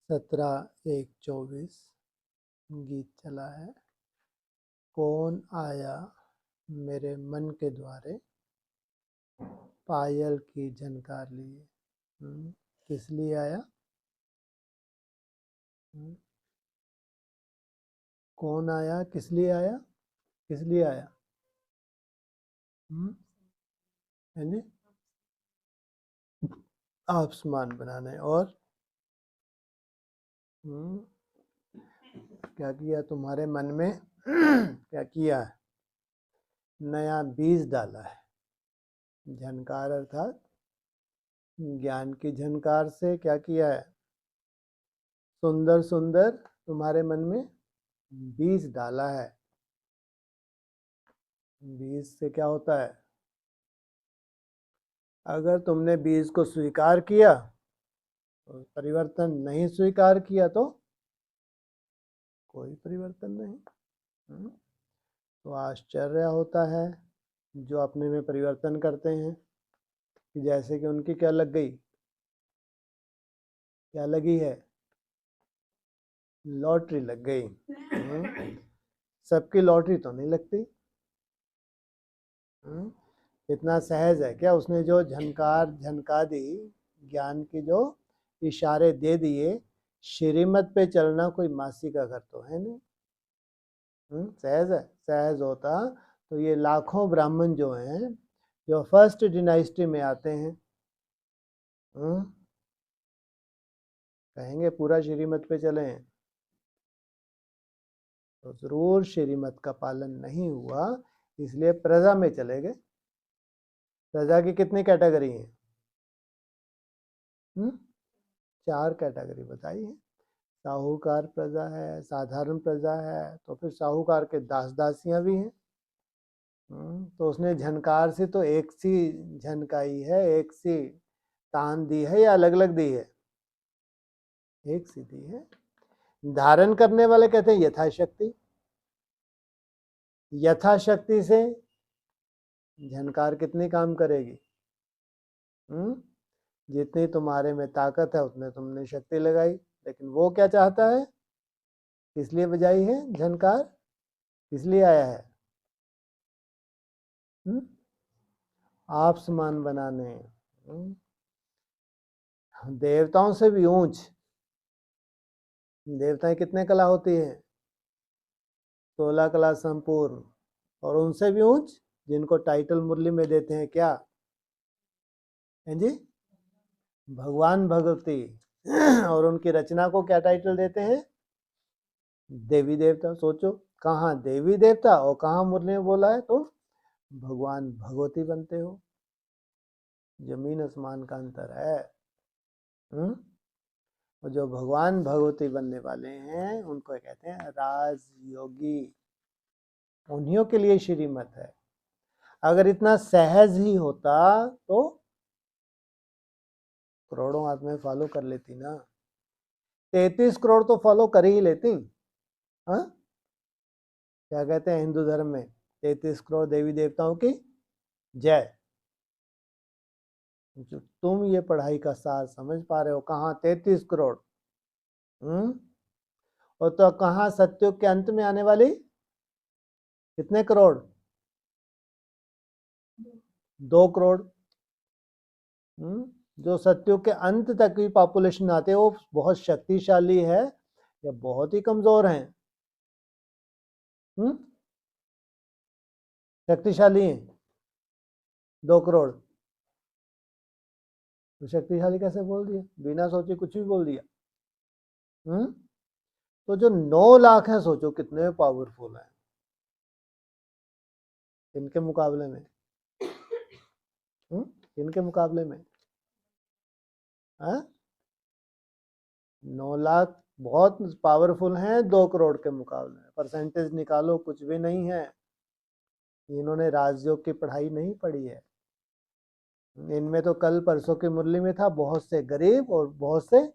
17-1-24 गीत चला है। कौन आया मेरे मन के द्वारे, पायल की झनकार लिए। किस लिए आया? कौन आया, किस लिए आया, किस लिए आया? है जी, आसमान बनाने। और क्या किया तुम्हारे मन में? क्या किया है? नया बीज डाला है। झनकार अर्थात ज्ञान की झनकार से क्या किया है? सुंदर सुंदर तुम्हारे मन में बीज डाला है। बीज से क्या होता है? अगर तुमने बीज को स्वीकार किया तो परिवर्तन, नहीं स्वीकार किया तो कोई परिवर्तन नहीं। तो आश्चर्य होता है जो अपने में परिवर्तन करते हैं, कि जैसे कि उनकी क्या लग गई, क्या लगी है? लॉटरी लग गई। सबकी लॉटरी तो नहीं लगती। इतना सहज है क्या? उसने जो झनकार झनका दी, ज्ञान की जो इशारे दे दिए, श्रीमत पे चलना कोई मासी का घर तो है नहीं। सहज है। सहज होता तो ये लाखों ब्राह्मण जो हैं, जो फर्स्ट डिनाइस्टी में आते हैं, कहेंगे पूरा श्रीमत पे चलें, तो जरूर श्रीमत का पालन नहीं हुआ, इसलिए प्रजा में चले गए। प्रजा की कितनी कैटेगरी है? 4 कैटेगरी बताई है। साहूकार प्रजा है, साधारण प्रजा है, तो फिर साहूकार के दास दासियां भी हैं। तो उसने झनकार से तो एक सी झनकाई है, एक सी तान दी है, या अलग अलग दी है? एक सी दी है। धारण करने वाले कहते हैं यथाशक्ति। यथाशक्ति से झनकार कितनी काम करेगी? जितनी तुम्हारे में ताकत है उतने तुमने शक्ति लगाई, लेकिन वो क्या चाहता है? किस लिए बजाई है झनकार? किस लिए आया है? आप समान बनाने। देवताओं से भी ऊंच। देवताएं कितने कला होती है? 16 कला संपूर्ण। और उनसे भी ऊंच जिनको टाइटल मुरली में देते हैं, क्या है जी? भगवान भगवती। और उनकी रचना को क्या टाइटल देते हैं? देवी देवता। सोचो, कहाँ देवी देवता और कहाँ मुरली में बोला है तो भगवान भगवती बनते हो। जमीन आसमान का अंतर है। और जो भगवान भगवती बनने वाले हैं उनको कहते हैं राजयोगी। उन्हीं के लिए श्रीमत है। अगर इतना सहज ही होता तो करोड़ों आत्माएं फॉलो कर लेती ना। 33 करोड़ तो फॉलो कर ही लेती। हाँ, क्या कहते हैं हिंदू धर्म में? 33 करोड़ देवी देवताओं की जय। जो तुम ये पढ़ाई का सार समझ पा रहे हो, कहाँ 33 करोड़। और तो कहाँ सत्युग के अंत में आने वाली कितने करोड़? 2 करोड़। जो सत्युग के अंत तक की पॉपुलेशन आते हैं वो बहुत शक्तिशाली है या बहुत ही कमजोर हैं? शक्तिशाली हैं 2 करोड़। तो शक्तिशाली कैसे बोल दिया? बिना सोचे कुछ भी बोल दिया। तो जो 9 लाख है, सोचो कितने पावरफुल हैं इनके मुकाबले में। इनके मुकाबले में 9 लाख बहुत पावरफुल हैं 2 करोड़ के मुकाबले में। परसेंटेज निकालो, कुछ भी नहीं है। इन्होंने राजयोग की पढ़ाई नहीं पढ़ी है। इनमें तो कल परसों की मुरली में था, बहुत से गरीब और बहुत से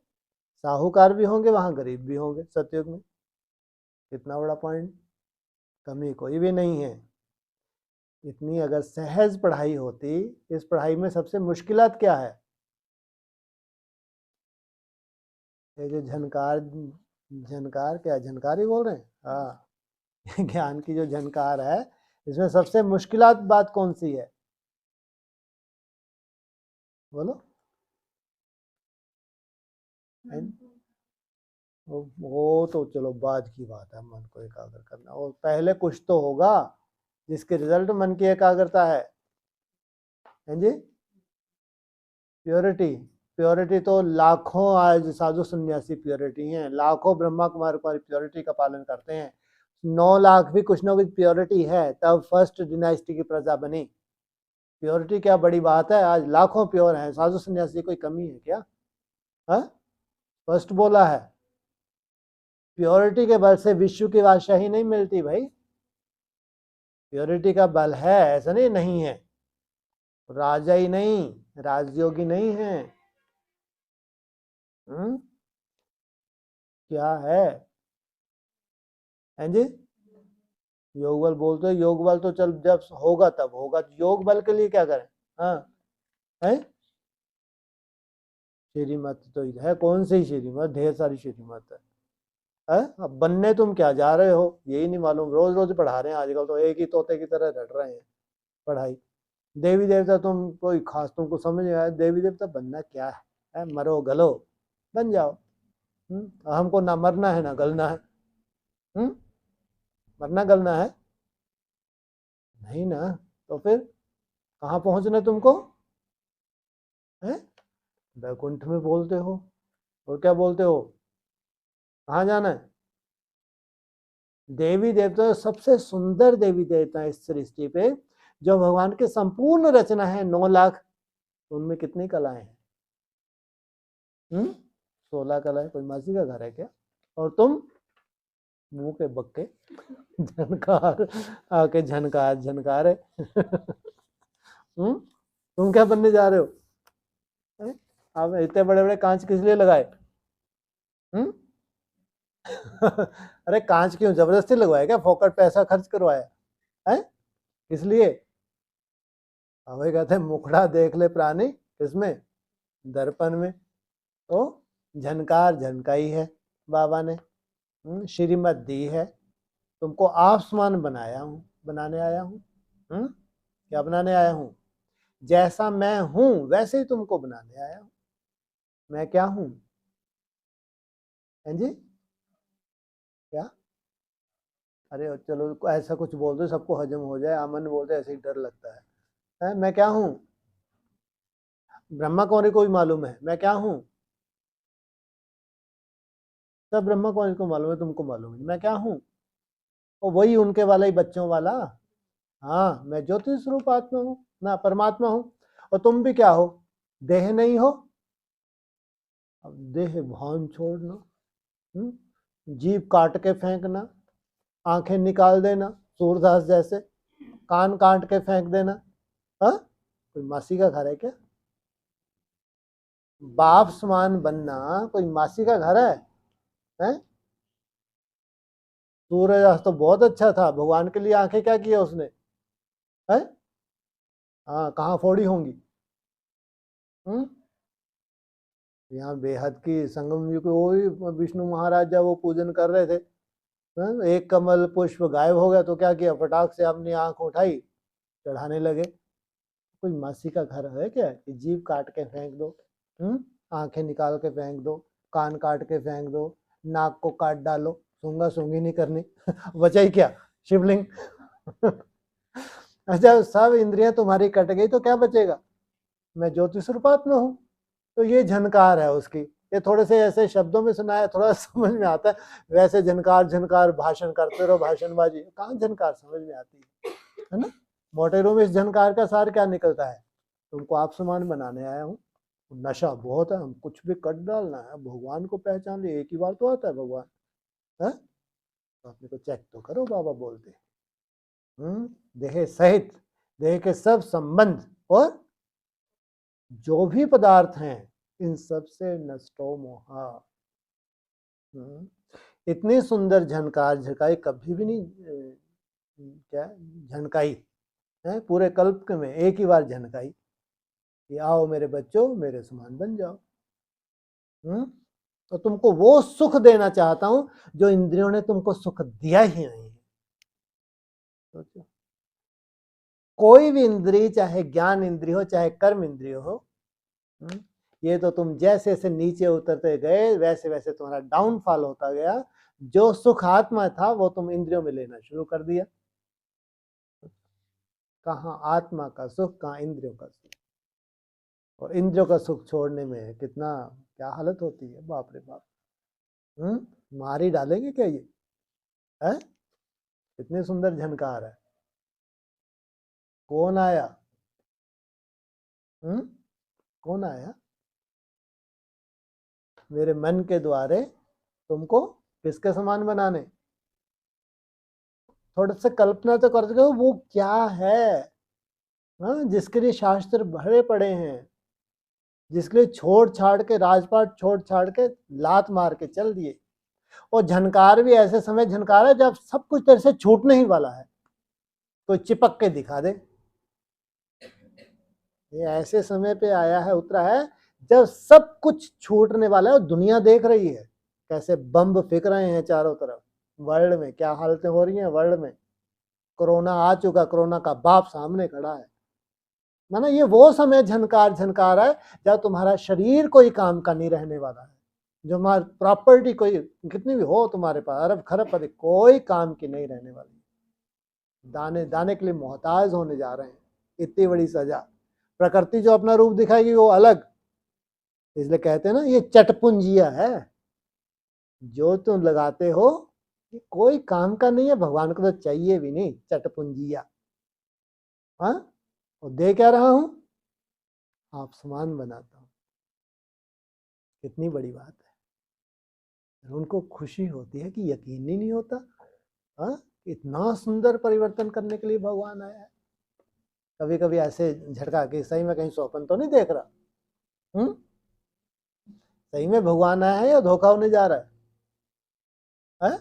साहूकार भी होंगे, वहां गरीब भी होंगे सतयुग में। कितना बड़ा पॉइंट, कमी कोई भी नहीं है। इतनी अगर सहज पढ़ाई होती, इस पढ़ाई में सबसे मुश्किलात क्या है? ये जो झनकार, झनकार क्या, झनकार ही बोल रहे हैं? हाँ ज्ञान की जो झनकार है, इसमें सबसे मुश्किलात बात कौन सी है, बोलो? वो तो चलो बाद की बात है, मन को एकाग्र करना, और पहले कुछ तो होगा जिसके रिजल्ट मन की एकाग्रता है। हैं जी? प्योरिटी, प्योरिटी तो लाखों आज साधु सन्यासी प्योरिटी हैं, लाखों ब्रह्मा कुमारी प्योरिटी का पालन करते हैं। 9 लाख भी कुछ ना कुछ प्योरिटी है, तब फर्स्ट डिनाइस्टी की प्रजा बनी। प्योरिटी क्या बड़ी बात है, आज लाखों प्योर हैं, साधु सन्यासी कोई कमी है क्या? हाँ, फर्स्ट बोला है। प्योरिटी के बल से विश्व की बादशाही नहीं मिलती भाई, प्योरिटी का बल है, ऐसा नहीं नहीं है। राजा ही नहीं, राजयोगी नहीं है। क्या है? हैं जी? योग बल बोलते हो, योग बल तो चल जब होगा तब होगा, योग बल के लिए क्या करें? हाँ है, श्रीमत तो है, कौन सी श्रीमत, ढेर सारी श्रीमत है। अब बनने तुम क्या जा रहे हो यही नहीं मालूम, रोज रोज पढ़ा रहे हैं आजकल तो, एक ही तोते की तरह रट रहे हैं पढ़ाई। देवी देवता तुम कोई खास तुमको समझ में आया, देवी देवता बनना क्या है? मरो गलो बन जाओ। हमको ना मरना है ना गलना है। मरना गलना है नहीं ना, तो फिर कहाँ पहुंचना तुमको है? बैकुंठ में बोलते हो, और क्या बोलते हो, कहाँ जाना है? देवी देवता सबसे सुंदर देवी देवता है इस सृष्टि पे, जो भगवान के संपूर्ण रचना है 9 लाख, उनमें कितनी कलाएं हैं? 16 कलाएं, कोई मासी का घर है क्या? और तुम मुंह के बक्के झनकार, आके झनकार झनकार है तुम क्या बनने जा रहे हो? आप इतने बड़े बड़े कांच किस लिए लगाए? अरे कांच क्यों जबरदस्ती लगवाया क्या, फोकट पैसा खर्च करवाया है? इसलिए हमें कहते हैं मुखड़ा देख ले प्राणी किसमें, दर्पण में। तो झनकार झनकाई है बाबा ने, श्रीमत दी है, तुमको आसमान बनाया हूं, बनाने आया हूं। क्या बनाने आया हूं? जैसा मैं हूं वैसे ही तुमको बनाने आया हूं। मैं क्या हूं? हैं जी? क्या? अरे चलो ऐसा कुछ बोल दो सबको हजम हो जाए, अमन बोलते ऐसे ही डर लगता है? मैं क्या हूं? ब्रह्मा कौन को भी मालूम है मैं क्या हूं, सब ब्रह्मा कौन को मालूम है, तुमको मालूम है मैं क्या हूं? और वही उनके वाला ही बच्चों वाला। हाँ मैं ज्योति स्वरूप आत्मा हूँ ना, परमात्मा हूँ। और तुम भी क्या हो? देह नहीं हो? अब देह भान छोड़ना, जीभ काट के फेंकना, आंखें निकाल देना सूरदास जैसे, कान काट के फेंक देना। हाँ, कोई मासी का घर है क्या? बाप समान बनना कोई मासी का घर है? सूरज आज तो बहुत अच्छा था, भगवान के लिए आंखें क्या किया उसने है? हाँ कहाँ फोड़ी होंगी? यहाँ बेहद की संगम युग वही विष्णु महाराज जब वो पूजन कर रहे थे, एक कमल पुष्प गायब हो गया तो क्या किया, फटाक से अपनी आंख उठाई, चढ़ाने लगे। कोई मासी का घर है क्या कि जीभ काट के फेंक दो, आंखें निकाल के फेंक दो, कान काट के फेंक दो, नाक को काट डालो, सूंगा सूंगी नहीं करनी बचा ही क्या, शिवलिंग अच्छा सब इंद्रियां तुम्हारी कट गई तो क्या बचेगा? मैं ज्योति स्वरूपात्मा हूँ। तो ये झनकार है उसकी, ये थोड़े से ऐसे शब्दों में सुनाया थोड़ा समझ में आता है, वैसे झनकार झनकार भाषण करते रहो भाषणबाजी, कहाँ झनकार समझ में आती है ना? मोटेरों में इस झनकार का सार क्या निकलता है, तुमको आप समान बनाने आया हूँ, नशा बहुत है, हम कुछ भी कट डालना है, भगवान को पहचान लिया, एक ही बार तो आता है भगवान है, तो अपने को चेक तो करो, बाबा बोलते देह सहित, देह के सब संबंध और जो भी पदार्थ हैं इन सब से नष्टो मोहा। इतनी सुंदर झनकार झनकाई कभी भी नहीं, क्या झनकाई है पूरे कल्प में, एक ही बार झनकाई कि आओ मेरे बच्चों मेरे समान बन जाओ। तो तुमको वो सुख देना चाहता हूं जो इंद्रियों ने तुमको सुख दिया ही नहीं है। सोचो, कोई भी इंद्रिय, चाहे ज्ञान इंद्रिय हो चाहे कर्म इंद्रिय हो, ये तो तुम जैसे जैसे नीचे उतरते गए वैसे वैसे तुम्हारा डाउनफॉल होता गया। जो सुख आत्मा था वो तुम इंद्रियों में लेना शुरू कर दिया। कहाँ आत्मा का सुख, कहाँ इंद्रियों का सुख। और इंद्रियों का सुख छोड़ने में कितना क्या हालत होती है, बाप रे बाप। मार ही डालेंगे क्या ये है? इतनी सुंदर झनकार है। कौन आया? कौन आया मेरे मन के द्वारे तुमको किसके समान बनाने? थोड़ा सा कल्पना तो कर सको वो क्या है, जिसके लिए शास्त्र भरे पड़े हैं, जिसके लिए छोड़ छाड़ के, राजपाट छोड़ छाड़ के लात मार के चल दिए। और झनकार भी ऐसे समय झनकार है जब सब कुछ तेरे से छूटने ही वाला है, कोई चिपक के दिखा दे। ये ऐसे समय पे आया है, उतरा है जब सब कुछ छूटने वाला है। और दुनिया देख रही है कैसे बम फेंक रहे हैं चारों तरफ। वर्ल्ड में क्या हालतें हो रही हैं, वर्ल्ड में कोरोना आ चुका, कोरोना का बाप सामने खड़ा है। माना ये वो समय झनकार झनकार है जब तुम्हारा शरीर कोई काम का नहीं रहने वाला है। जो हमारी प्रॉपर्टी कोई कितनी भी हो तुम्हारे पास, अरब खरब, कोई काम की नहीं रहने वाली। दाने दाने के लिए मोहताज होने जा रहे हैं। इतनी बड़ी सजा। प्रकृति जो अपना रूप दिखाएगी वो अलग, इसलिए कहते हैं ना ये चटपुंजिया है। जो तुम लगाते हो ये कोई काम का नहीं है, भगवान को तो चाहिए भी नहीं। चटपुंजिया, हाँ, और दे क्या रहा हूं? आप समान बनाता हूं। कितनी बड़ी बात है। उनको खुशी होती है कि यकीन ही नहीं होता, हाँ, इतना सुंदर परिवर्तन करने के लिए भगवान आया है। कभी कभी ऐसे झटका के सही में कहीं स्वप्न तो नहीं देख रहा, सही में भगवान आया है या धोखा होने जा रहा है?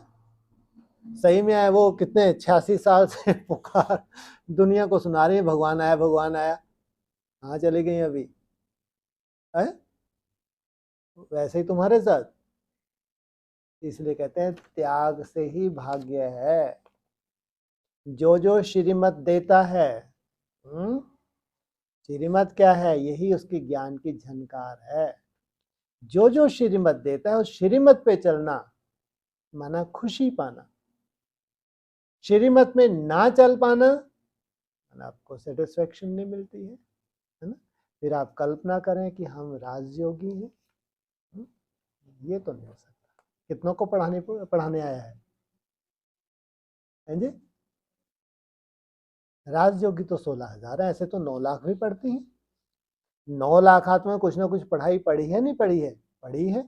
सही में आया? वो कितने 86 साल से पुकार दुनिया को सुना रही है भगवान आया भगवान आया, कहाँ चली गई अभी है? वैसे ही तुम्हारे साथ। इसलिए कहते हैं त्याग से ही भाग्य है। जो जो श्रीमत देता है, श्रीमत क्या है? यही उसकी ज्ञान की झनकार है। जो जो श्रीमत देता है उस श्रीमत पे चलना माना खुशी पाना। श्रीमत में ना चल पाना माना आपको सेटिस्फेक्शन नहीं मिलती है ना? फिर आप कल्पना करें कि हम राजयोगी हैं, ये तो नहीं हो सकता। कितनों को पढ़ाने आया है जी? राजयोगी तो 16,000 है, ऐसे तो 9 लाख भी पढ़ती हैं। 9 लाख हाथ में कुछ ना कुछ पढ़ाई पढ़ी है, नहीं पढ़ी है? पढ़ी है,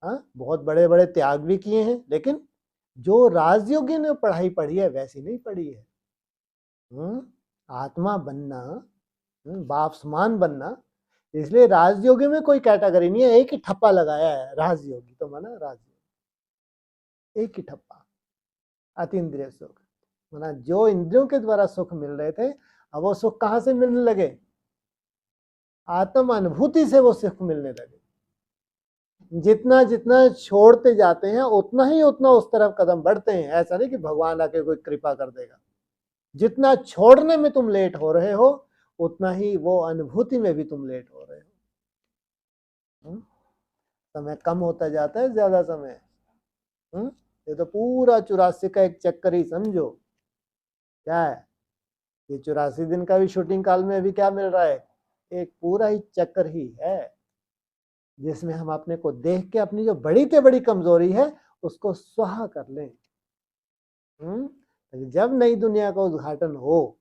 हाँ, बहुत बड़े बड़े त्याग भी किए हैं, लेकिन जो राजयोगी ने पढ़ाई पढ़ी है वैसी नहीं पढ़ी है। आत्मा बनना, बाप समान बनना। इसलिए राजयोगी में कोई कैटेगरी नहीं है, एक ही ठप्पा लगाया है राजयोगी, तो माना राजयोगी एक ही ठप्पा। अतीन्द्रिय सुख माना जो इंद्रियों के द्वारा सुख मिल रहे थे, अब वो सुख कहां से मिलने लगे? आत्म अनुभूति से वो सुख मिलने लगे। जितना जितना छोड़ते जाते हैं उतना ही उतना उस तरफ कदम बढ़ते हैं। ऐसा नहीं कि भगवान आके कोई कृपा कर देगा। जितना छोड़ने में तुम लेट हो रहे हो उतना ही वो अनुभूति में भी तुम लेट हो रहे हो। समय कम होता जाता है, ज्यादा समय। ये तो पूरा 84 का एक चक्कर ही समझो। क्या है ये 84 दिन का भी शूटिंग काल में अभी क्या मिल रहा है? एक पूरा ही चक्कर ही है, जिसमें हम अपने को देख के अपनी जो बड़ी से बड़ी कमजोरी है उसको स्वाहा कर लें। जब नई दुनिया का उद्घाटन हो,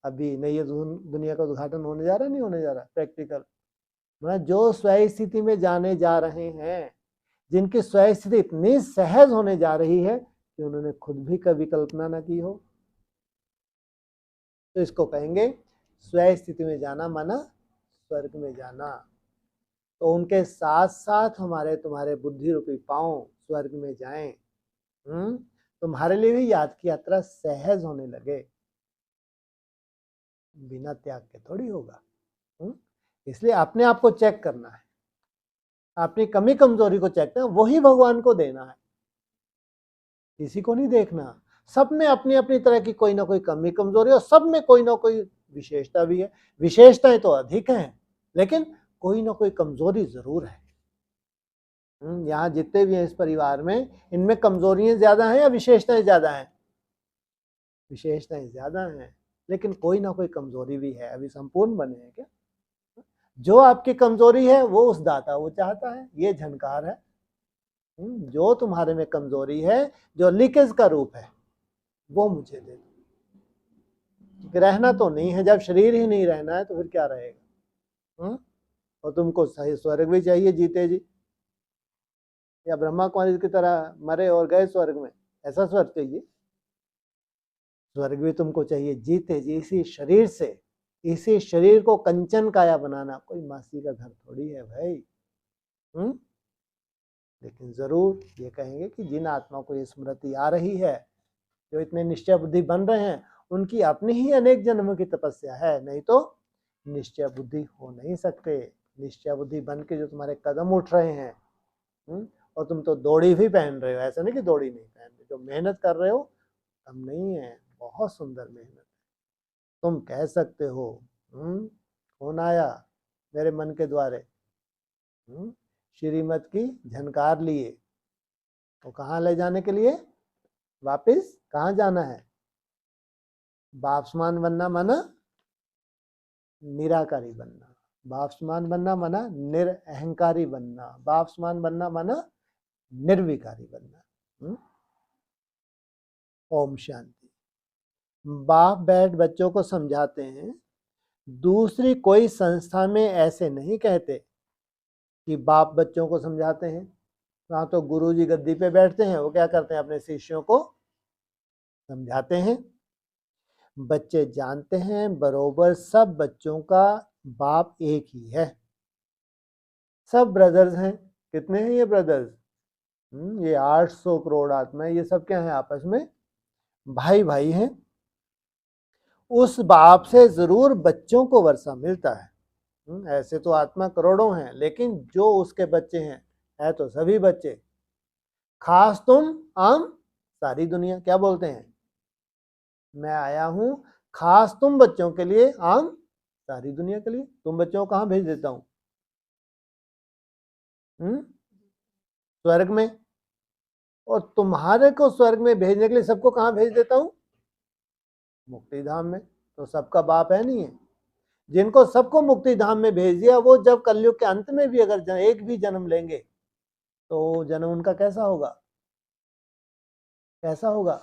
अभी नई दुनिया का उद्घाटन होने जा रहा है, नहीं होने जा रहा प्रैक्टिकल, मतलब जो स्वयं स्थिति में जाने जा रहे हैं, जिनकी स्वयं स्थिति इतनी सहज होने जा रही है कि उन्होंने खुद भी कभी कल्पना ना की हो, तो इसको कहेंगे स्वयं स्थिति में जाना माना स्वर्ग में जाना। तो उनके साथ साथ हमारे तुम्हारे बुद्धि रूपी पांव स्वर्ग में जाएं, तुम्हारे लिए भी याद की यात्रा सहज होने लगे। बिना त्याग के थोड़ी होगा। इसलिए अपने आप को चेक करना है। अपनी कमी कमजोरी को चेक करना, वही भगवान को देना है, किसी को नहीं देखना। सब में अपनी अपनी तरह की कोई ना कोई कमी कमजोरी, और सब में कोई ना कोई विशेषता भी है। विशेषताएं तो अधिक हैं, लेकिन कोई ना कोई कमजोरी जरूर है। यहाँ जितने भी हैं इस परिवार में, इनमें कमजोरियां ज्यादा हैं या विशेषताएं ज्यादा हैं? विशेषताएं ज्यादा हैं, लेकिन कोई ना कोई कमजोरी भी है। अभी संपूर्ण बने हैं क्या? जो आपकी कमजोरी है वो उस दाता वो चाहता है, ये झनकार है। जो तुम्हारे में कमजोरी है, जो लीकेज का रूप है, वो मुझे दे दो। रहना तो नहीं है, जब शरीर ही नहीं रहना है तो फिर क्या रहेगा? और तुमको सही स्वर्ग भी चाहिए जीते जी, या ब्रह्मा कुमारी की तरह मरे और गए स्वर्ग में, ऐसा स्वर्ग चाहिए? स्वर्ग भी तुमको चाहिए जीते जी, इसी शरीर से। इसी शरीर को कंचन काया बनाना कोई मासी का घर थोड़ी है भाई। लेकिन जरूर ये कहेंगे कि जिन आत्माओं को ये स्मृति आ रही है, जो इतने निश्चय बुद्धि बन रहे हैं, उनकी अपनी ही अनेक जन्मों की तपस्या है, नहीं तो निश्चय बुद्धि हो नहीं सकते। निश्चय बुद्धि बन के जो तुम्हारे कदम उठ रहे हैं, और तुम तो दौड़ी भी पहन रहे हो, ऐसा नहीं कि दौड़ी नहीं पहन रहे, जो मेहनत कर रहे हो कम नहीं है, बहुत सुंदर मेहनत। तुम कह सकते हो कौन आया मेरे मन के द्वारे, श्रीमत की झनकार लिए, तो कहाँ ले जाने के लिए? वापिस कहाँ जाना है? बापसमान बनना माना निराकारी बनना, बापसमान बनना माना निरअहंकारी बनना, बापसमान बनना माना निर्विकारी बनना। ओम शांति। बाप बैठ बच्चों को समझाते हैं, दूसरी कोई संस्था में ऐसे नहीं कहते कि बाप बच्चों को समझाते हैं। वहां तो गुरुजी गद्दी पे बैठते हैं, वो क्या करते हैं? अपने शिष्यों को समझाते हैं। बच्चे जानते हैं बरोबर सब बच्चों का बाप एक ही है, सब ब्रदर्स हैं। कितने हैं ये ब्रदर्स? ये 800 करोड़ आत्मा, ये सब क्या है? आपस में भाई भाई हैं। उस बाप से जरूर बच्चों को वर्षा मिलता है। ऐसे तो आत्मा करोड़ों हैं, लेकिन जो उसके बच्चे हैं, है तो सभी बच्चे। खास तुम आम सारी दुनिया। क्या बोलते हैं? मैं आया हूं खास तुम बच्चों के लिए, आम सारी दुनिया के लिए। तुम बच्चों को कहां भेज देता हूं? स्वर्ग में। और तुम्हारे को स्वर्ग में भेजने के लिए सबको कहां भेज देता हूं? मुक्ति धाम में। तो सबका बाप है नहीं है? जिनको सबको मुक्ति धाम में भेज दिया, वो जब कलयुग के अंत में भी अगर एक भी जन्म लेंगे, तो जन्म उनका कैसा होगा? कैसा होगा?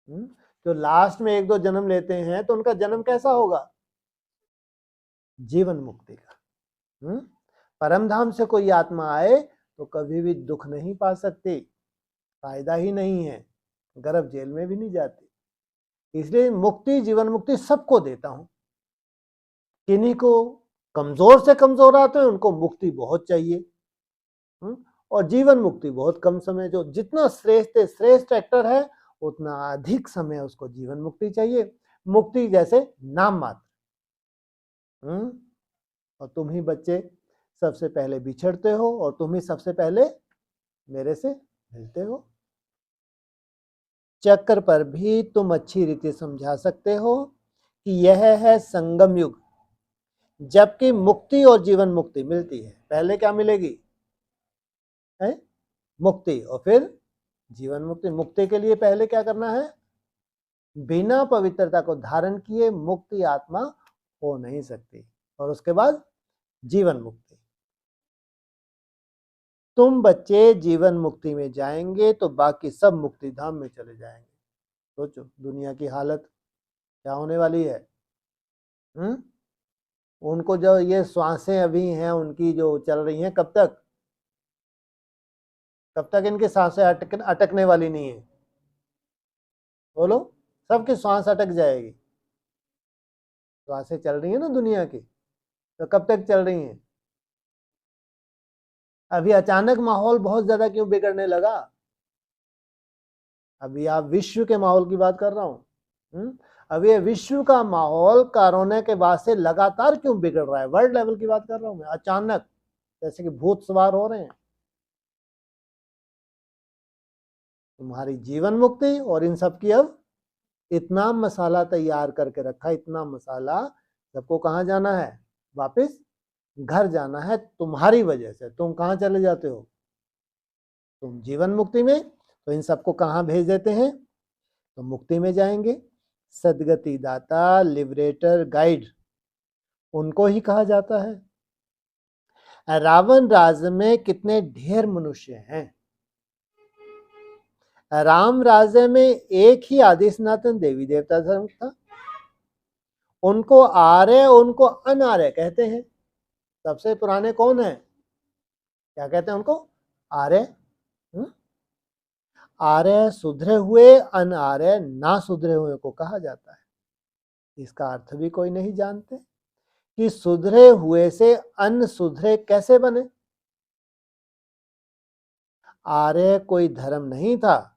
जो लास्ट में एक दो जन्म लेते हैं, तो उनका जन्म कैसा होगा? जीवन मुक्ति का। परम धाम से कोई आत्मा आए तो कभी भी दुख नहीं पा सकती, फायदा ही नहीं है, गर्भ जेल में भी नहीं जाती। इसलिए मुक्ति, जीवन मुक्ति सबको देता हूं। किन्हीं को कमजोर से कमजोर आते हैं, उनको मुक्ति बहुत चाहिए, और जीवन मुक्ति बहुत कम समय। जो जितना श्रेष्ठ एक्टर है, उतना अधिक समय उसको जीवन मुक्ति चाहिए। मुक्ति जैसे नाम मात्र। और तुम ही बच्चे सबसे पहले बिछड़ते हो, और तुम ही सबसे पहले मेरे से मिलते हो। चक्र पर भी तुम अच्छी रीति समझा सकते हो कि यह है संगम युग, जबकि मुक्ति और जीवन मुक्ति मिलती है। पहले क्या मिलेगी? है मुक्ति, और फिर जीवन मुक्ति। मुक्ति के लिए पहले क्या करना है? बिना पवित्रता को धारण किए मुक्ति आत्मा हो नहीं सकती, और उसके बाद जीवन मुक्ति। तुम बच्चे जीवन मुक्ति में जाएंगे तो बाकी सब मुक्ति धाम में चले जाएंगे। सोचो दुनिया की हालत क्या होने वाली है। उनको जो ये श्वासें अभी हैं उनकी जो चल रही हैं, कब तक इनकी सांसें अटकने वाली नहीं है? बोलो, सबकी सांस अटक जाएगी। श्वासें चल रही है ना दुनिया की, तो कब तक चल रही हैं? अभी अचानक माहौल बहुत ज्यादा क्यों बिगड़ने लगा? अभी आप विश्व के माहौल की बात कर रहा हूं। अब ये विश्व का माहौल कोरोना के बाद से लगातार क्यों बिगड़ रहा है? वर्ल्ड लेवल की बात कर रहा हूं मैं। अचानक जैसे कि भूत सवार हो रहे हैं। तुम्हारी जीवन मुक्ति और इन सब की अब इतना मसाला तैयार करके रखा, इतना मसाला। सबको कहाँ जाना है? वापस घर जाना है तुम्हारी वजह से। तुम कहाँ चले जाते हो? तुम जीवन मुक्ति में, तो इन सबको कहाँ भेज देते हैं? तो मुक्ति में जाएंगे। सदगति दाता, लिबरेटर, गाइड, उनको ही कहा जाता है। रावण राज्य में कितने ढेर मनुष्य हैं। राम राज्य में एक ही आदि सनातन देवी देवता धर्म था। उनको आर्य, उनको अनार्य कहते हैं। सबसे पुराने कौन है? क्या कहते हैं उनको? आर्य। आर्य सुधरे हुए, अनार्य ना सुधरे हुए को कहा जाता है। इसका अर्थ भी कोई नहीं जानते कि सुधरे हुए से अन सुधरे कैसे बने। आर्य कोई धर्म नहीं था,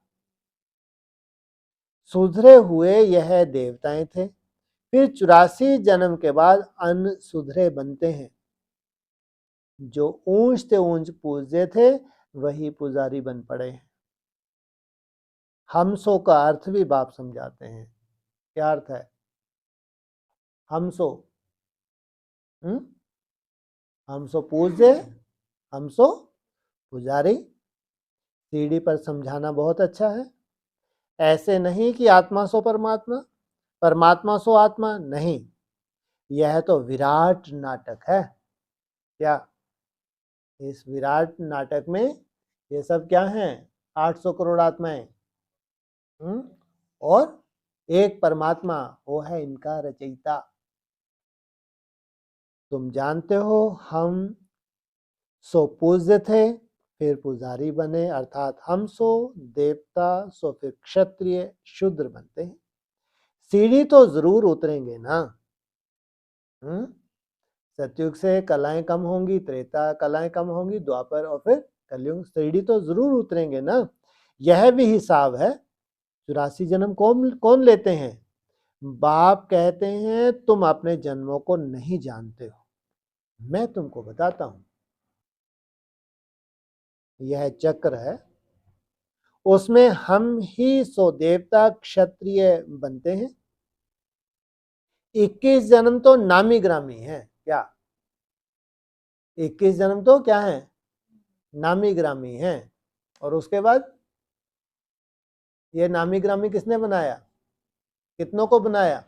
सुधरे हुए यह देवताएं थे। फिर 84 जन्म के बाद अन सुधरे बनते हैं। जो ऊंच से ऊंच पूज्य थे वही पुजारी बन पड़े हैं। हमसो का अर्थ भी बाप समझाते हैं। क्या अर्थ है हमसो? हमसो पूज्य, हमसो पुजारी। सीढ़ी पर समझाना बहुत अच्छा है। ऐसे नहीं कि आत्मा सो परमात्मा, परमात्मा सो आत्मा, नहीं। यह तो विराट नाटक है। क्या इस विराट नाटक में ये सब क्या हैं? 800 करोड़ आत्माएं, और एक परमात्मा, वो है इनका रचयिता। तुम जानते हो हम सो पूज्य थे, फिर पुजारी बने, अर्थात हम सो देवता, सो फिर क्षत्रिय, शूद्र बनते हैं। सीढ़ी तो जरूर उतरेंगे ना। सतयुग से कलाएं कम होंगी, त्रेता कलाएं कम होंगी, द्वापर और फिर कलयुग। सीढ़ी तो जरूर उतरेंगे ना। यह भी हिसाब है। 84 जन्म कौन कौन लेते हैं? बाप कहते हैं तुम अपने जन्मों को नहीं जानते हो, मैं तुमको बताता हूं। यह चक्र है, उसमें हम ही सो देवता क्षत्रिय बनते हैं। 21 जन्म तो नामी ग्रामी है। क्या 21 जन्म तो क्या है? नामी ग्रामी है। और उसके बाद ये नामी ग्रामी किसने बनाया? कितनों को बनाया?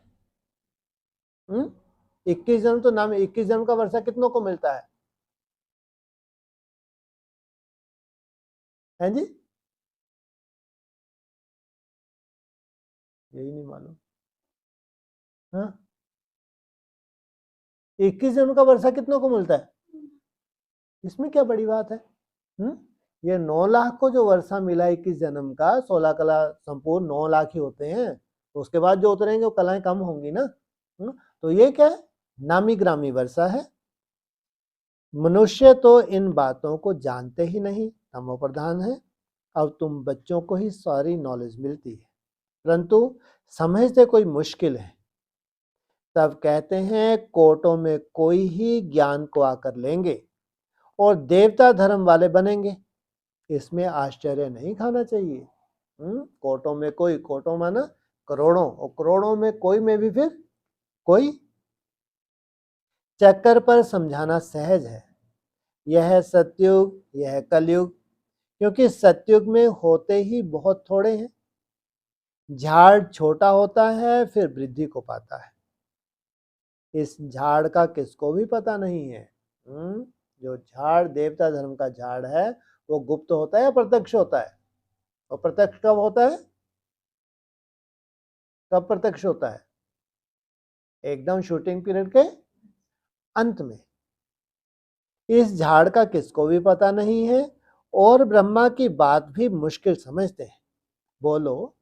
21 जन्म तो नामी। 21 जन्म का वर्षा कितनों को मिलता है? हैं जी? यही नहीं मालूम। हाँ, 21 जन्म का वर्षा कितनों को मिलता है? इसमें क्या बड़ी बात है? ये 9 लाख को जो वर्षा मिला 21 जन्म का, 16 कला संपूर्ण 9 लाख ही होते हैं। तो उसके बाद जो उतरेंगे वो कलाएं कम होंगी ना। तो ये क्या है? नामी ग्रामी वर्षा है। मनुष्य तो इन बातों को जानते ही नहीं, तमो प्रधान है। अब तुम बच्चों को ही सारी नॉलेज मिलती है, परंतु समझते कोई मुश्किल है। तब कहते हैं कोर्टों में कोई ही ज्ञान को आकर लेंगे और देवता धर्म वाले बनेंगे। इसमें आश्चर्य नहीं खाना चाहिए। कोर्टों में कोई, कोर्टों माना करोड़ों, और करोड़ों में कोई में भी फिर कोई। चक्कर पर समझाना सहज है। यह सतयुग, यह कलयुग, क्योंकि सतयुग में होते ही बहुत थोड़े हैं। झाड़ छोटा होता है फिर वृद्धि को पाता है। इस झाड़ का किसको भी पता नहीं है। जो झाड़ देवता धर्म का झाड़ है वो गुप्त होता है या प्रत्यक्ष होता है? और प्रत्यक्ष कब होता है? कब प्रत्यक्ष होता है? एकदम शूटिंग पीरियड के अंत में। इस झाड़ का किसको भी पता नहीं है और ब्रह्मा की बात भी मुश्किल समझते हैं। बोलो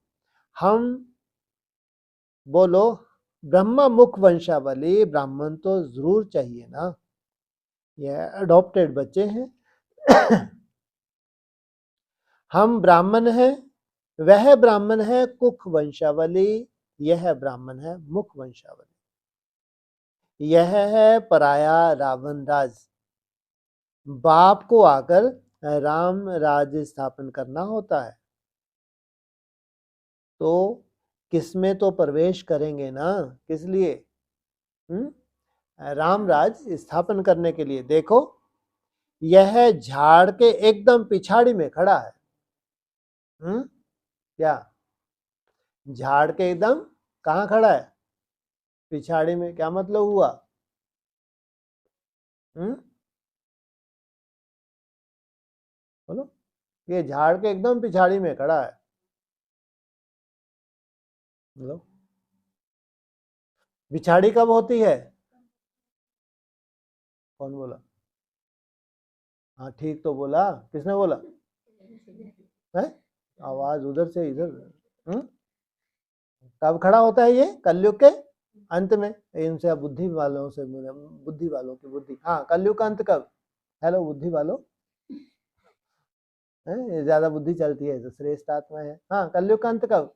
ब्रह्मा मुख वंशावली ब्राह्मण तो जरूर चाहिए ना। यह अडॉप्टेड बच्चे हैं। हम ब्राह्मण हैं, वह ब्राह्मण है कुख वंशावली, यह ब्राह्मण है मुख वंशावली। यह है पराया रावण राज। बाप को आकर राम राज्य स्थापन करना होता है, तो किसमें तो प्रवेश करेंगे ना, किस लिए? राम राज्य स्थापन करने के लिए। देखो यह झाड़ के एकदम पिछाड़ी में खड़ा है। क्या झाड़ के एकदम कहाँ खड़ा है? पिछाड़ी में। क्या मतलब हुआ? बोलो। ये झाड़ के एकदम पिछाड़ी में खड़ा है। बोलो। पिछाड़ी कब होती है? कौन बोला? हाँ ठीक तो बोला। किसने बोला है? आवाज उधर से इधर। कब खड़ा होता है ये? कलयुग के अंत में। इनसे बुद्धि वालों से, बुद्धि वालों की बुद्धि। हाँ, कलयुग का अंत कब? हेलो बुद्धि वालों, ज्यादा बुद्धि चलती है तो श्रेष्ठ आत्मा है। हाँ, कलयुग का अंत कब?